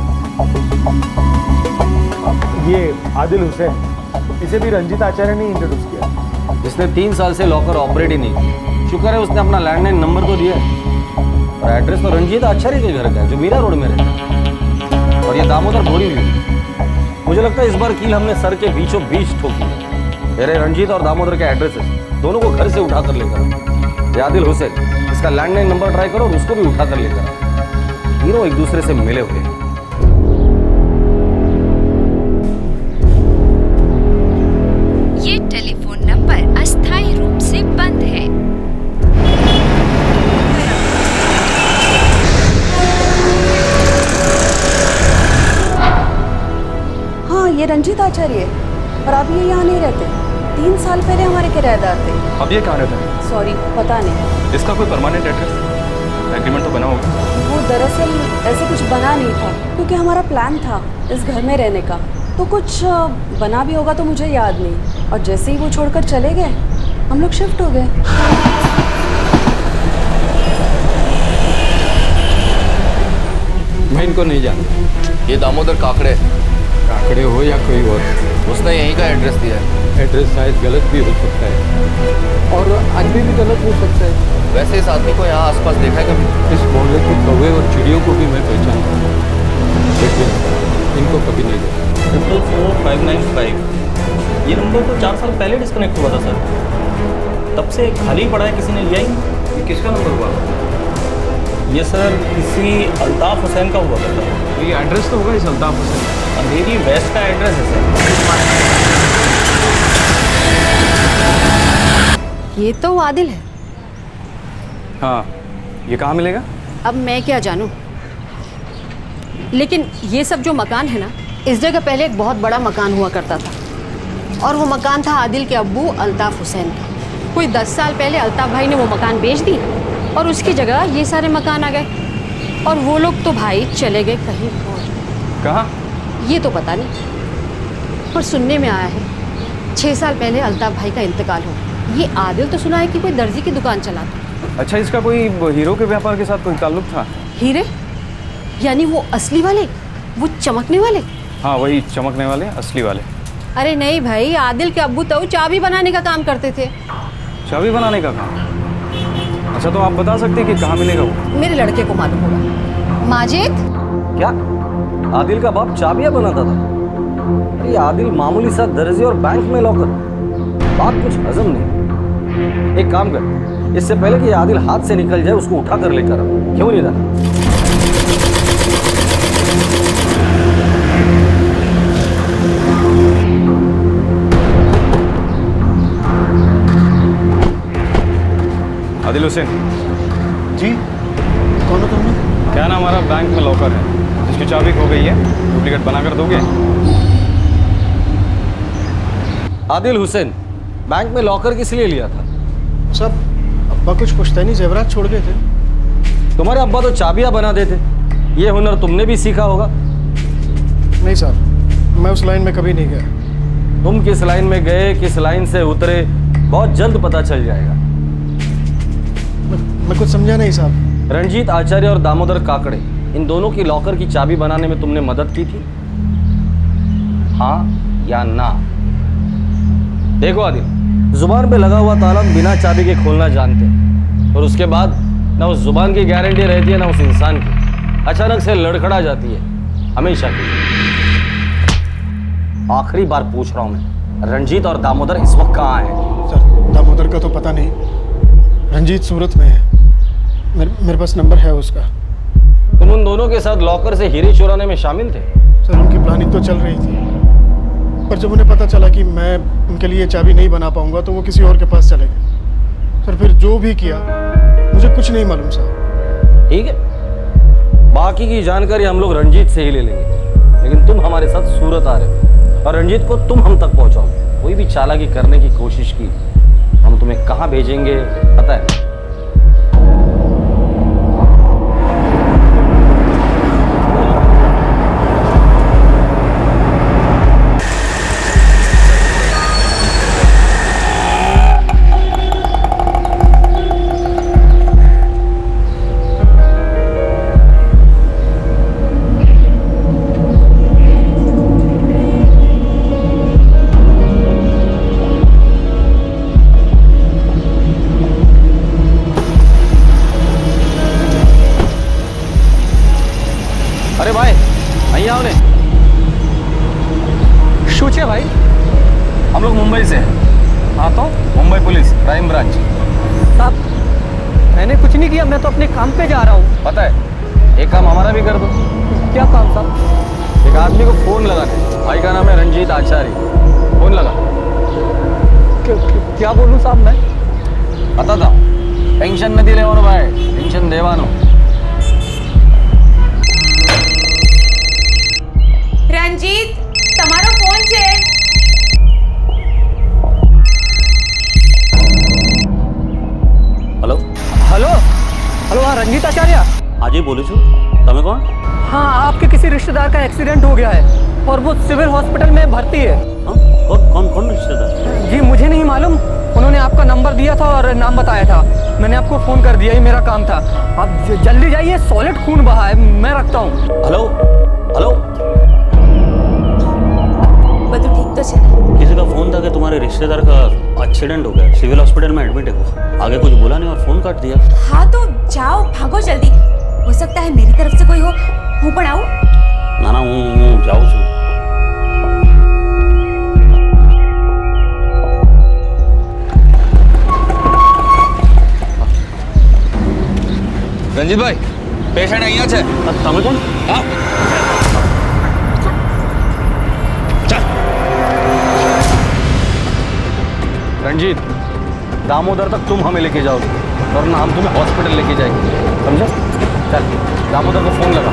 ये आदिल हुसैन, इसे भी रंजीत आचार्य ने इंट्रोड्यूस किया। इसने 3 साल से लॉकर ऑपरेट ही नहीं किया। शुक्र है उसने अपना लैंडलाइन नंबर तो दिया है। और एड्रेस तो रंजीत आचार्य के घर का है जो मीरा रोड में रहता है। और ये दामोदर भोरी हुई। मुझे लगता है इस बार कील हमने सर के बीचों बीच ठोकी है। मेरे रंजीत और दामोदर के एड्रेसेस दोनों को घर से उठा कर लेकर आओ। ये आदिल हुसैन, इसका लैंडलाइन नंबर ट्राई करो और उसको भी उठा कर लेकर आओ। तीनों एक दूसरे से मिले हुए हैं। ये टेलीफोन नंबर अस्थायी रूप से बंद है। हाँ, ये रंजीत आचार्य है और अब ये यहाँ नहीं रहते। 3 साल पहले हमारे किराएदार थे। अब ये कहाँ रहता है? सॉरी, पता नहीं। इसका कोई परमानेंट एड्रेस, एग्रीमेंट तो बना होगा? वो दरअसल ऐसे कुछ बना नहीं था, क्योंकि हमारा प्लान था इस घर में रहने का, तो कुछ बना भी होगा तो मुझे याद नहीं। और जैसे ही वो छोड़कर चले गए, हम लोग शिफ्ट हो गए। मैं इनको नहीं जानता। ये दामोदर काकड़े काकड़े हो या कोई और, उसने यहीं का एड्रेस दिया है। एड्रेस शायद गलत भी हो सकता है और आदमी भी गलत हो सकता है। वैसे इस आदमी को यहाँ आसपास देखा है कभी? इस मोहल्ले के कौवे और चिड़ियों को भी मैं पहचानता हूँ, लेकिन इनको कभी नहीं देखा। 44595 ये नंबर तो 4 साल पहले डिस्कनेक्ट हुआ था सर। तब से खाली पड़ा है, किसी ने लिया ही नहीं। ये किसका नंबर हुआ? ये सर किसी अल्ताफ हुसैन का हुआ करता है। ये एड्रेस तो होगा इस अल्ताफ हुसैन। अंधेरी वेस्ट का एड्रेस है सर। ये तो आदिल है। हाँ, ये कहाँ मिलेगा? अब मैं क्या जानूं, लेकिन ये सब जो मकान है ना, इस जगह पहले एक बहुत बड़ा मकान हुआ करता था और वो मकान था आदिल के अब्बू अल्ताफ हुसैन का। कोई 10 साल पहले अल्ताफ भाई ने वो मकान बेच दी और उसकी जगह ये सारे मकान आ गए और वो लोग तो भाई चले गए कहीं और। कहाँ? ये तो पता नहीं, पर सुनने में आया है 6 साल पहले अल्ताफ भाई का इंतकाल हो। ये आदिल तो सुना है कि कोई दर्जी की दुकान चलाता। अच्छा, इसका कोई हीरो के व्यापार के साथ कोई ताल्लुक था? हीरे? यानी वो असली वाले, वो चमकने वाले? हाँ, वही चमकने वाले, असली वाले। अरे नहीं भाई, आदिल के अब्बू तो चाबी बनाने का काम करते थे। चाबी बनाने का काम? अच्छा, तो आप बता सकते हैं कि कहाँ मिलेगा वो? मेरे लड़के को मालूम होगा। माजिद? क्या आदिल का बाप चाबियां बनाता था? अरे आदिल मामूली सा दर्जी और बैंक में लॉकर, बात कुछ हजम नहीं। एक काम कर, इससे पहले कि आदिल हाथ से निकल जाए उसको उठा कर लेकर आ। क्यों नहीं रहा? आदिल हुसैन जी, कौन हो तुम? क्या ना, हमारा बैंक में लॉकर है जिसकी चाबी खो गई है, डुप्लीकेट बना कर दोगे? आदिल हुसैन, बैंक में लॉकर किस लिए लिया था? सब अब्बा कुछ पुश्तैनी जेवरात छोड़ गए थे। तुम्हारे अब्बा तो चाबियां बना देते, ये हुनर तुमने भी सीखा होगा। नहीं सर, मैं उस लाइन में कभी नहीं गया। तुम किस लाइन में गए, किस लाइन से उतरे, बहुत जल्द पता चल जाएगा। मैं कुछ समझा नहीं साहब। रंजीत आचार्य और दामोदर काकड़े, इन दोनों की लॉकर की चाबी बनाने में तुमने मदद की थी, हाँ या ना? देखो आदिल, जुबान पे लगा हुआ ताला बिना चाबी के खोलना जानते हैं, और उसके बाद ना उस जुबान की गारंटी रहती है ना उस इंसान की, अचानक से लड़खड़ा जाती है हमेशा की। आखिरी बार पूछ रहा हूं मैं, रंजीत और दामोदर इस वक्त कहाँ हैं? सर, दामोदर का तो पता नहीं, रंजीत सूरत में है। मेरे पास नंबर है उसका। तुम उन दोनों के साथ लॉकर से हीरे चुराने में शामिल थे? सर, उनकी प्लानिंग तो चल रही थी, पर जब उन्हें पता चला कि मैं उनके लिए चाबी नहीं बना पाऊंगा तो वो किसी और के पास चले गए। सर, फिर जो भी किया मुझे कुछ नहीं मालूम साहब। ठीक है, बाकी की जानकारी हम लोग रंजीत से ही ले लेंगे, लेकिन तुम हमारे साथ सूरत आ रहे हो और रंजीत को तुम हम तक पहुंचाओगे। कोई भी चालाकी करने की कोशिश की, हम तुम्हें कहाँ भेजेंगे पता है? मुंबई से है। हाँ तो मुंबई पुलिस क्राइम ब्रांच। साहब मैंने कुछ नहीं किया, मैं तो अपने काम पे जा रहा हूँ। पता है, एक काम हमारा भी कर दो। क्या काम साहब? एक आदमी को फोन लगाने, भाई का नाम है रंजीत आचार्य, फोन लगा। क्या बोलूँ साहब मैं? पता था पेंशन नहीं लेवानो भाई, पेंशन देवानो। रंजीत તમારો ફોન છે। हेलो हेलो हेलो, हाँ रंजीत आचार्य। हाँ जी बोलू छू, तमे कौन? हाँ, आपके किसी रिश्तेदार का एक्सीडेंट हो गया है और वो सिविल हॉस्पिटल में भर्ती है। कौन कौन रिश्तेदार? जी मुझे नहीं मालूम, उन्होंने आपका नंबर दिया था और नाम बताया था, मैंने आपको फोन कर दिया, ये मेरा काम था। आप जल्दी जाइए, सॉलिड खून बहा है, मैं रखता हूँ। हेलो हेलो, બધું ઠીક તો છે? किसी का फोन था कि तुम्हारे रिश्तेदार का एक्सीडेंट हो गया, सिविल हॉस्पिटल में एडमिट है वो। आगे कुछ बोला नहीं और फोन काट दिया। हाँ तो जाओ, भागो जल्दी, हो सकता है मेरी तरफ से कोई हो। हूँ पण आऊँ? ना ना, हूँ जाऊँ छू। રંજીત ભાઈ, પેશન્ટ અહીંયા છે। તમે કોણ? હા रंजीत, दामोदर तक तुम हमें लेके जाओगे वरना हम तुम्हें हॉस्पिटल लेके जाएंगे, समझे? चल दामोदर को फोन लगा।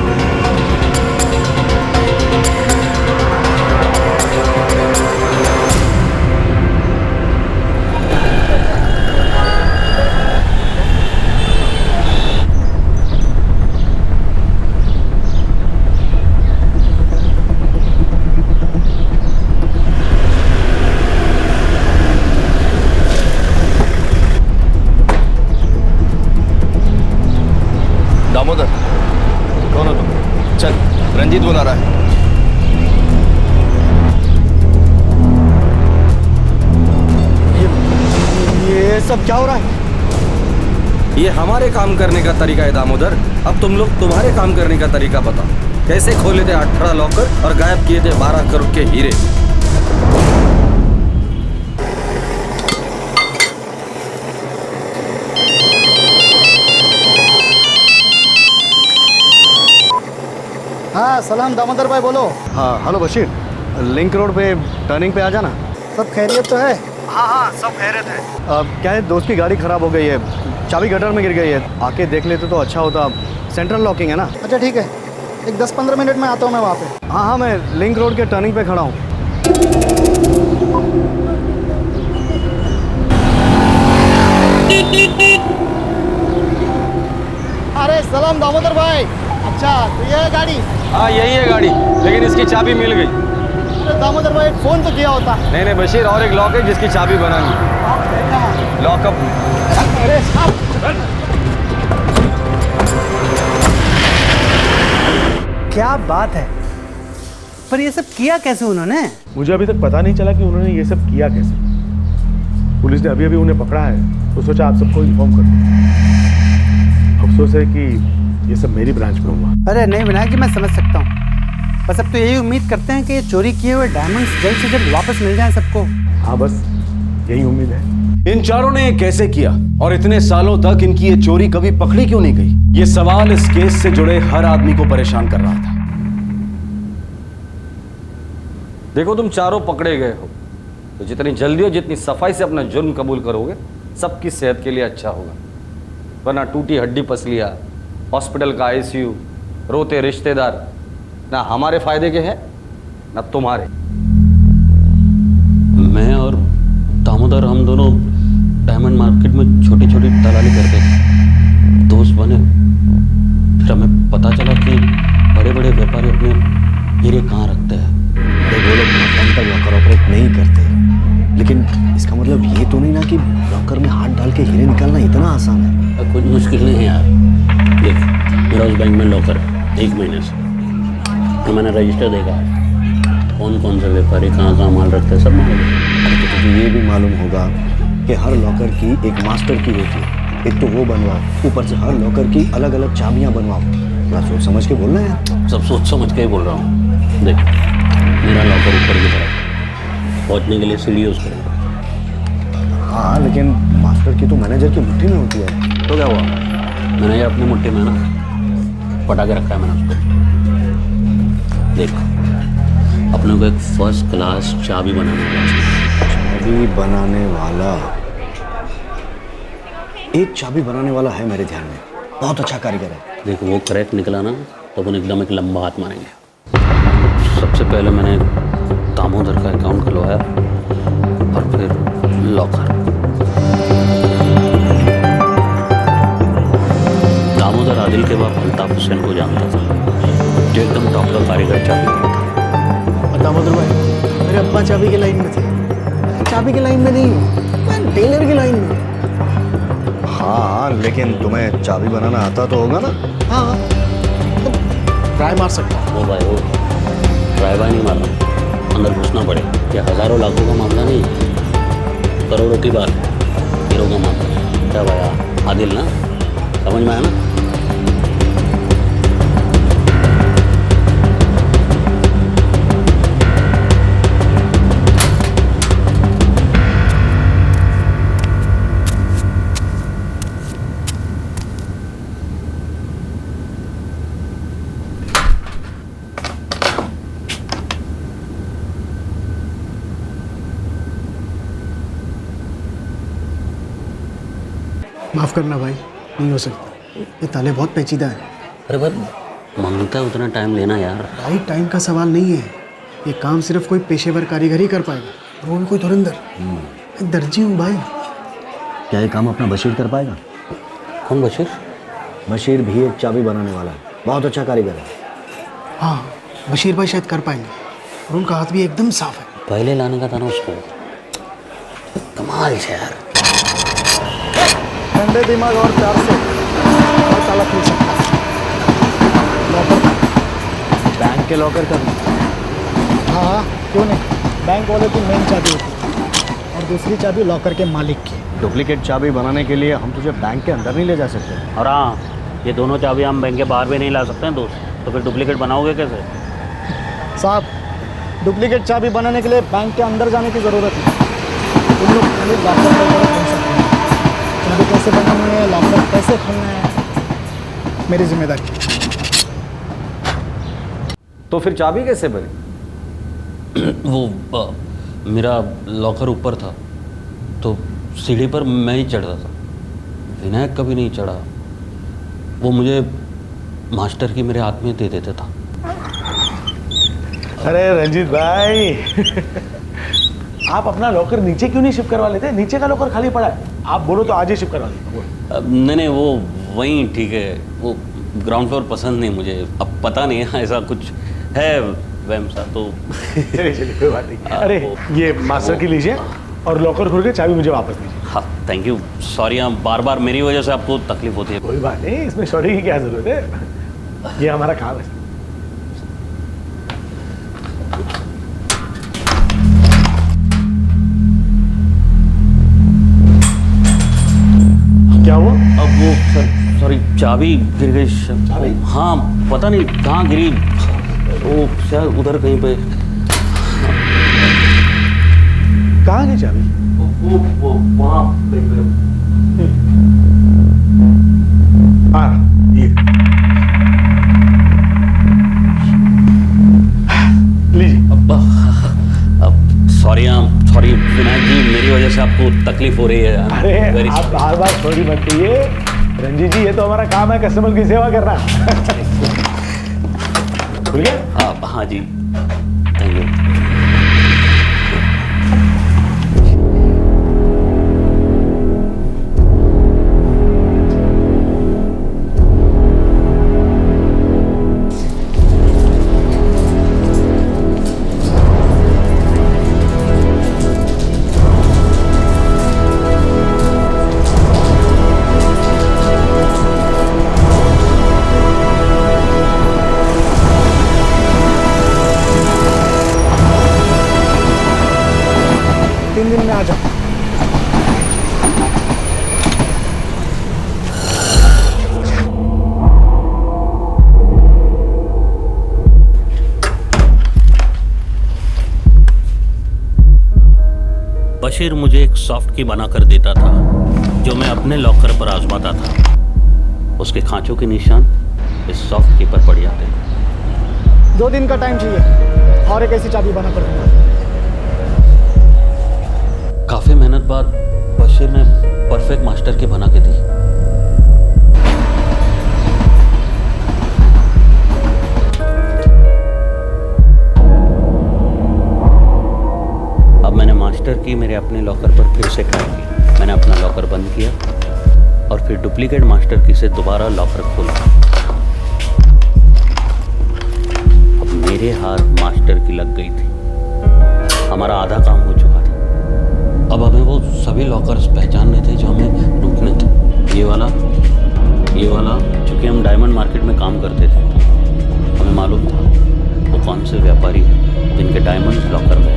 दामोदर, कौन हो तुम? चल, रंजीत बुला रहा है। ये सब क्या हो रहा है? ये हमारे काम करने का तरीका है दामोदर। अब तुम लोग तुम्हारे काम करने का तरीका बताओ। कैसे खोले थे 18 लॉकर और गायब किए थे 12 करोड़ के हीरे। हाँ सलाम दामोदर भाई, बोलो। हाँ हेलो बशीर, लिंक रोड पे टर्निंग पे आ जाना। सब खैरियत तो है? हाँ हाँ सब खैरियत है। क्या है, दोस्त की गाड़ी खराब हो गई है, चाबी गटर में गिर गई है, आके देख लेते तो अच्छा होता। सेंट्रल लॉकिंग है ना। अच्छा ठीक है, एक 10-15 मिनट में आता हूँ मैं वहाँ पे। हाँ हाँ, मैं लिंक रोड के टर्निंग पे खड़ा हूँ। अरे सलाम दामोदर भाई। अच्छा तो ये है गाड़ी? हाँ यही है गाड़ी, लेकिन इसकी चाबी मिल गई। अरे दामोदर भाई फोन तो किया होता। नहीं नहीं बशीर, और एक लॉक है जिसकी चाबी बनानी। लॉकअप। अरे साहब, क्या बात है, पर ये सब किया कैसे उन्होंने? मुझे अभी तक पता नहीं चला कि उन्होंने ये सब किया कैसे। पुलिस ने अभी अभी उन्हें पकड़ा है तो सोचा आप सबको इन्फॉर्म कर दूं। अफसोस है कि ये सब मेरी ब्रांच में हुआ। अरे नहीं विनायक जी, मैं समझ सकता हूँ, बस अब तो यही उम्मीद करते हैं कि ये चोरी किए हुए डायमंड्स जल्द से जल्द वापस मिल जाएं सबको। हाँ बस यही उम्मीद है। इन चारों ने ये कैसे किया और इतने सालों तक इनकी ये चोरी कभी पकड़ी क्यों नहीं गई? ये सवाल इस केस से जुड़े हर आदमी को परेशान कर रहा था। देखो तुम चारों पकड़े गए हो तो जितनी जल्दी और जितनी सफाई से अपना जुर्म कबूल करोगे सबकी सेहत के लिए अच्छा होगा। वरना टूटी हड्डी पसलियाँ, हॉस्पिटल का आईसीयू, रोते रिश्तेदार ना हमारे फायदे के हैं ना तुम्हारे। मैं और दामोदर हम दोनों डायमंड मार्केट में छोटी छोटी दलाली करते थे, दोस्त बने। फिर हमें पता चला कि बड़े बड़े व्यापारी अपने हीरे कहाँ रखते हैं। वो लोग टाइम तक लॉकर ऑपरेट नहीं करते, लेकिन इसका मतलब ये तो नहीं ना कि लॉकर में हाथ डाल के हीरे निकालना इतना आसान है। कुछ मुश्किल नहीं है यार। देख, मेरा उस बैंक में लॉकर है 1 महीने से, तो मैंने रजिस्टर देखा है, कौन कौन से व्यापारी कहाँ कहाँ माल रखते हैं सब मालूम है। तो तुझे ये भी मालूम होगा कि हर लॉकर की एक मास्टर की होती है, एक तो वो बनवाओ, ऊपर से हर लॉकर की अलग अलग चाबियाँ बनवाओ। थोड़ा सोच समझ के बोलना है। सब सोच समझ के ही बोल रहा हूँ। देख, मेरा लॉकर ऊपर की तरफ, पहुँचने के लिए सीढ़ी यूज़ करेंगे, हाँ लेकिन मास्टर की तो मैनेजर की मुट्ठी में होती है। तो क्या हुआ, मैनेजर अपनी मुट्ठी में ना पटा के रखा है मैंने उसको। देख, अपने को एक फर्स्ट क्लास चाबी बनाने वाला एक चाबी बनाने वाला है मेरे ध्यान में, बहुत अच्छा कारीगर है। देख, वो करेक्ट निकला ना तो अपन एकदम एक लंबा हाथ मारेंगे। सबसे पहले मैंने दामोदर का अकाउंट खुलवाया और फिर लॉकर। दामोदर आदिल के बाप अल्ताफ हुसैन को जानता था, जो एकदम टॉप का कारीगर चाबी था। और दामोदर भाई, मेरे अब्बा चाबी की लाइन में थे। मैं चाबी की लाइन में नहीं हूँ, मैं टेलर की लाइन में। हाँ लेकिन तुम्हें चाबी बनाना आता तो होगा ना? हाँ, तो ट्राई मार सकता हूँ। ओ भाई, ओ ट्राई बाय नहीं मारना, अंदर घुसना पड़े। क्या हज़ारों लाखों का मामला नहीं, करोड़ों की बात है, हीरो का मामला। क्या भाई आदिल ना, समझ में आया ना? माफ़ करना भाई, नहीं हो सकता, ये ताले बहुत पेचीदा हैं। अरे भाई, मांगता है उतना टाइम लेना यार। भाई टाइम का सवाल नहीं है, ये काम सिर्फ कोई पेशेवर कारीगर ही कर पाएगा, वो भी कोई धुरंधर। मैं दर्जी हूँ भाई। क्या ये काम अपना बशीर कर पाएगा? कौन बशीर? बशीर भी एक चाबी बनाने वाला है, बहुत अच्छा कारीगर है। हाँ, बशीर भाई शायद कर पाएंगे, और उनका हाथ भी एकदम साफ है। पहले लाने का था ना उसको, कमाल से यार। ठंडे दिमाग और प्यार से हर ताला खुल सकता है। लॉकर, बैंक के लॉकर का? हाँ हाँ, क्यों नहीं। बैंक वाले की मेन चाबी होती है और दूसरी चाबी लॉकर के मालिक की। डुप्लीकेट चाबी बनाने के लिए हम तुझे बैंक के अंदर नहीं ले जा सकते। और हाँ, ये दोनों चाबी हम बैंक के बाहर भी नहीं ला सकते हैं दोस्त, तो फिर डुप्लीकेट बनाओगे कैसे? साहब, डुप्लीकेट चाबी बनाने के लिए बैंक के अंदर जाने की ज़रूरत है। उन लोग खाली लॉकर खोल सकते हैं। चाबी कैसे बनानी है, लॉकर कैसे खोलना है, मेरी जिम्मेदारी। तो फिर चाबी कैसे बनी? वो मेरा लॉकर ऊपर था, तो सीढ़ी पर मैं ही चढ़ता था, विनायक कभी नहीं चढ़ा। वो मुझे मास्टर की मेरे हाथ में दे देता था। अरे रंजीत भाई आप अपना लॉकर नीचे क्यों नहीं शिफ्ट करवा लेते? नीचे का लॉकर खाली पड़ा है, आप बोलो तो आज ही शिफ्ट करवा लेते। नहीं, वो वहीं ठीक है, वो ग्राउंड फ्लोर पसंद नहीं मुझे। अब पता नहीं ऐसा कुछ है वहम सा तो। चलिए कोई बात नहीं। अरे ये मास्टर की लीजिए और लॉकर खोल के चाबी मुझे वापस दीजिए। हाँ थैंक यू, सॉरी, बार बार मेरी वजह से आपको तकलीफ होती है। कोई बात नहीं, इसमें सॉरी की क्या जरूरत है, ये हमारा काम है। क्या हुआ? अब वो सर, सॉरी, चाबी गिर गई। चाबी? हाँ, पता नहीं कहाँ गिरी, वो शायद उधर कहीं पे। कहाँ की चाबी? वो वहाँ पे। हाँ ये लीजिए। अब सॉरी विनायक जी, मेरी वजह से आपको तकलीफ हो रही है। अरे आप बार बार सॉरी मत कहिए रंजीत जी, ये तो हमारा काम है कस्टमर की सेवा करना। खुल गया? हाँ जी, थैंक यू। बशीर मुझे एक सॉफ्ट की बना कर देता था जो मैं अपने लॉकर पर आजमाता था। उसके खांचों के निशान इस सॉफ्ट की पर पड़ जाते हैं। 2 दिन का टाइम चाहिए और एक ऐसी चाबी बना कर दूंगा। काफी मेहनत बाद बशीर ने परफेक्ट मास्टर की बना के दी। अब मैंने मास्टर की मेरे अपने लॉकर पर फिर से ट्राई की। मैंने अपना लॉकर बंद किया और फिर डुप्लीकेट मास्टर की से दोबारा लॉकर खोला। अब मेरे हाथ मास्टर की लग गई थी। हमारा आधा काम हो चुका था। अब हमें वो सभी लॉकर्स पहचानने थे जो हमें ढूंढने थे। ये वाला, चूंकि हम डायमंड मार्केट में काम करते थे, हमें मालूम था वो कौन से व्यापारी हैं जिनके डायमंड लॉकर में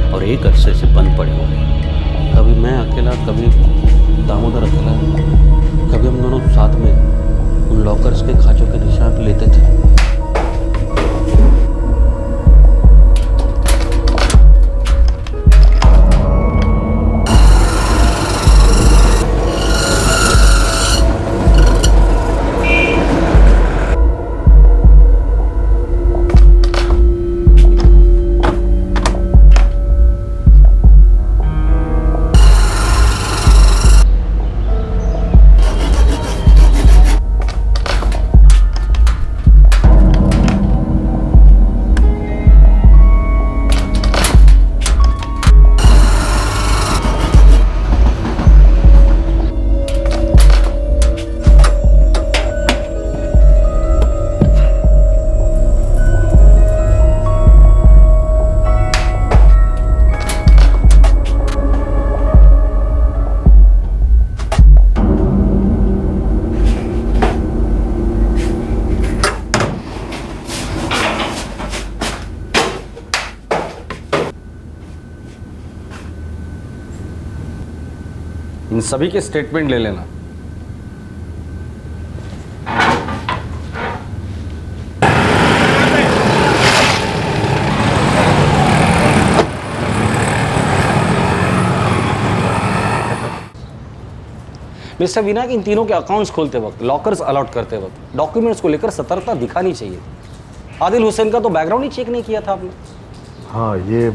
और एक अरसे से बंद पड़े हुए। कभी मैं अकेला, कभी दामोदर अकेला, कभी हम दोनों साथ में उन लॉकर्स के खांचों के निशान लेते थे। इन सभी के स्टेटमेंट ले लेना। मिस्टर विनायक, इन तीनों के अकाउंट्स खोलते वक्त, लॉकर्स अलॉट करते वक्त डॉक्यूमेंट्स को लेकर सतर्कता दिखानी चाहिए। आदिल हुसैन का तो बैकग्राउंड ही चेक नहीं किया था आपने। हाँ, ये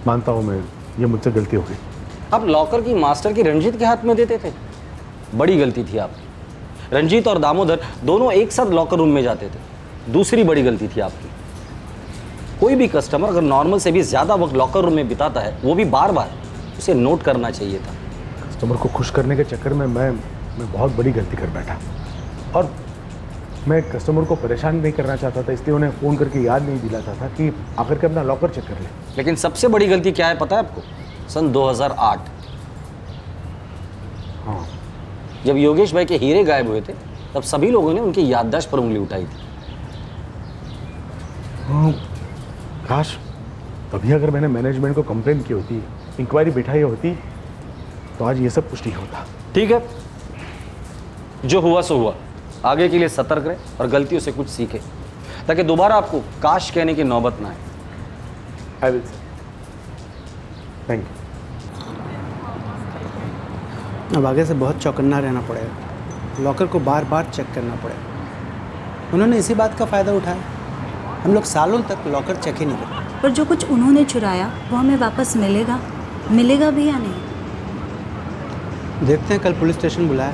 मानता हूँ मैं, ये मुझसे गलती हो गई। आप लॉकर की मास्टर की रंजीत के हाथ में देते थे, बड़ी गलती थी आपकी। रंजीत और दामोदर दोनों एक साथ लॉकर रूम में जाते थे, दूसरी बड़ी गलती थी आपकी। कोई भी कस्टमर अगर नॉर्मल से भी ज़्यादा वक्त लॉकर रूम में बिताता है, वो भी बार बार, उसे नोट करना चाहिए था। कस्टमर को खुश करने के चक्कर में मैं बहुत बड़ी गलती कर बैठा, और मैं कस्टमर को परेशान नहीं करना चाहता था, इसलिए उन्हें फ़ोन करके याद नहीं दिलाता था कि आकर के अपना लॉकर चेक कर ले। लेकिन सबसे बड़ी गलती क्या है पता है आपको? सन 2008, हाँ, जब योगेश भाई के हीरे गायब हुए थे, तब सभी लोगों ने उनकी याददाश्त पर उंगली उठाई थी। हाँ, काश तभी अगर मैंने मैनेजमेंट को कंप्लेन की होती, इंक्वायरी बिठाई होती, तो आज ये सब कुछ नहीं होता। ठीक है, जो हुआ सो हुआ। आगे के लिए सतर्क रहे और गलतियों से कुछ सीखे, ताकि दोबारा आपको काश कहने की नौबत ना आए। I will sir, thank you. अब आगे से बहुत चौकन्ना रहना पड़ेगा, लॉकर को बार बार चेक करना पड़ेगा। उन्होंने इसी बात का फ़ायदा उठाया, हम लोग सालों तक लॉकर चेक ही नहीं करते। पर जो कुछ उन्होंने चुराया वो हमें वापस मिलेगा भी या नहीं? देखते हैं, कल पुलिस स्टेशन बुलाया।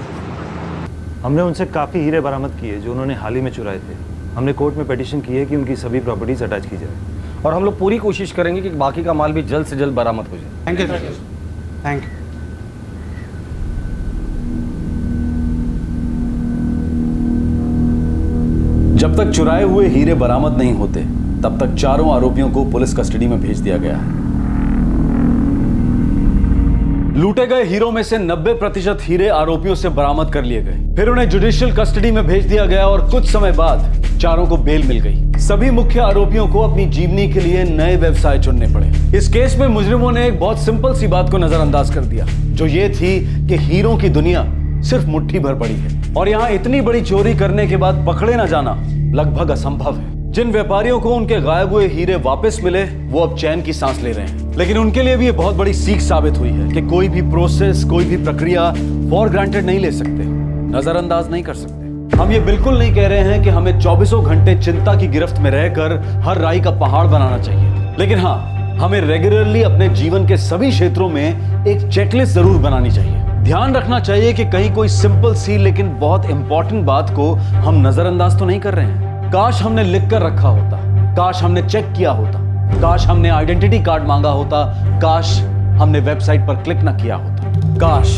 हमने उनसे काफ़ी हीरे बरामद किए जो उन्होंने हाल ही में चुराए थे। हमने कोर्ट में पिटीशन की है कि उनकी सभी प्रॉपर्टीज अटैच की जाए, और हम लोग पूरी कोशिश करेंगे कि बाकी का माल भी जल्द से जल्द बरामद हो जाए। Thank you sir, thank you. जब तक चुराए हुए हीरे बरामद नहीं होते, तब तक चारों आरोपियों को पुलिस कस्टडी में भेज दिया गया है। लूटे गए हीरों में से 90% हीरे आरोपियों से बरामद कर लिए गए, फिर उन्हें जुडिशियल कस्टडी में भेज दिया गया और कुछ समय बाद चारों को बेल मिल गई। सभी मुख्य आरोपियों को अपनी जीवनी के लिए नए व्यवसाय चुनने पड़े। इस केस में मुजरिमों ने एक बहुत सिंपल सी बात को नजरअंदाज कर दिया, जो ये थी कि हीरों की दुनिया सिर्फ मुट्ठी भर पड़ी है और यहाँ इतनी बड़ी चोरी करने के बाद पकड़े न जाना लगभग असंभव है। जिन व्यापारियों को उनके गायब हुए हीरे वापस मिले, वो अब चैन की सांस ले रहे हैं। लेकिन उनके लिए भी ये बहुत बड़ी सीख साबित हुई है कि कोई भी प्रोसेस, कोई भी प्रक्रिया फॉर ग्रांटेड नहीं ले सकते, नजरअंदाज नहीं कर सकते। हम ये बिल्कुल नहीं कह रहे हैं कि हमें 24 घंटे चिंता की गिरफ्त में रहकर हर राई का पहाड़ बनाना चाहिए, लेकिन हाँ, हमें रेगुलरली अपने जीवन के सभी क्षेत्रों में एक चेकलिस्ट जरूर बनानी चाहिए। ध्यान रखना चाहिए कि कहीं कोई सिंपल सी लेकिन बहुत इंपॉर्टेंट बात को हम नजरअंदाज तो नहीं कर रहे हैं। काश हमने लिख कर रखा होता, काश हमने चेक किया होता, काश हमने आइडेंटिटी कार्ड मांगा होता, काश हमने वेबसाइट पर क्लिक ना किया होता। काश,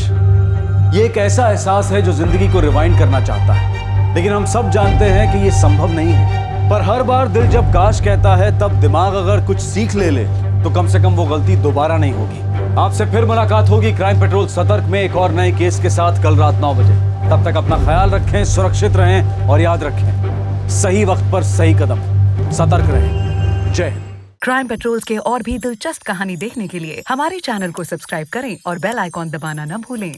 ये एक ऐसा एहसास है जो जिंदगी को रिवाइंड करना चाहता है, लेकिन हम सब जानते हैं कि ये संभव नहीं है। पर हर बार दिल जब काश कहता है, तब दिमाग अगर कुछ सीख ले तो कम से कम वो गलती दोबारा नहीं होगी। आपसे फिर मुलाकात होगी क्राइम पेट्रोल सतर्क में एक और नए केस के साथ कल रात 9 बजे। तब तक अपना ख्याल रखें, सुरक्षित रहें और याद रखें, सही वक्त पर सही कदम। सतर्क रहें। जय हिंद। क्राइम पेट्रोल के और भी दिलचस्प कहानी देखने के लिए हमारे चैनल को सब्सक्राइब करें और बेल आइकॉन दबाना न भूलें।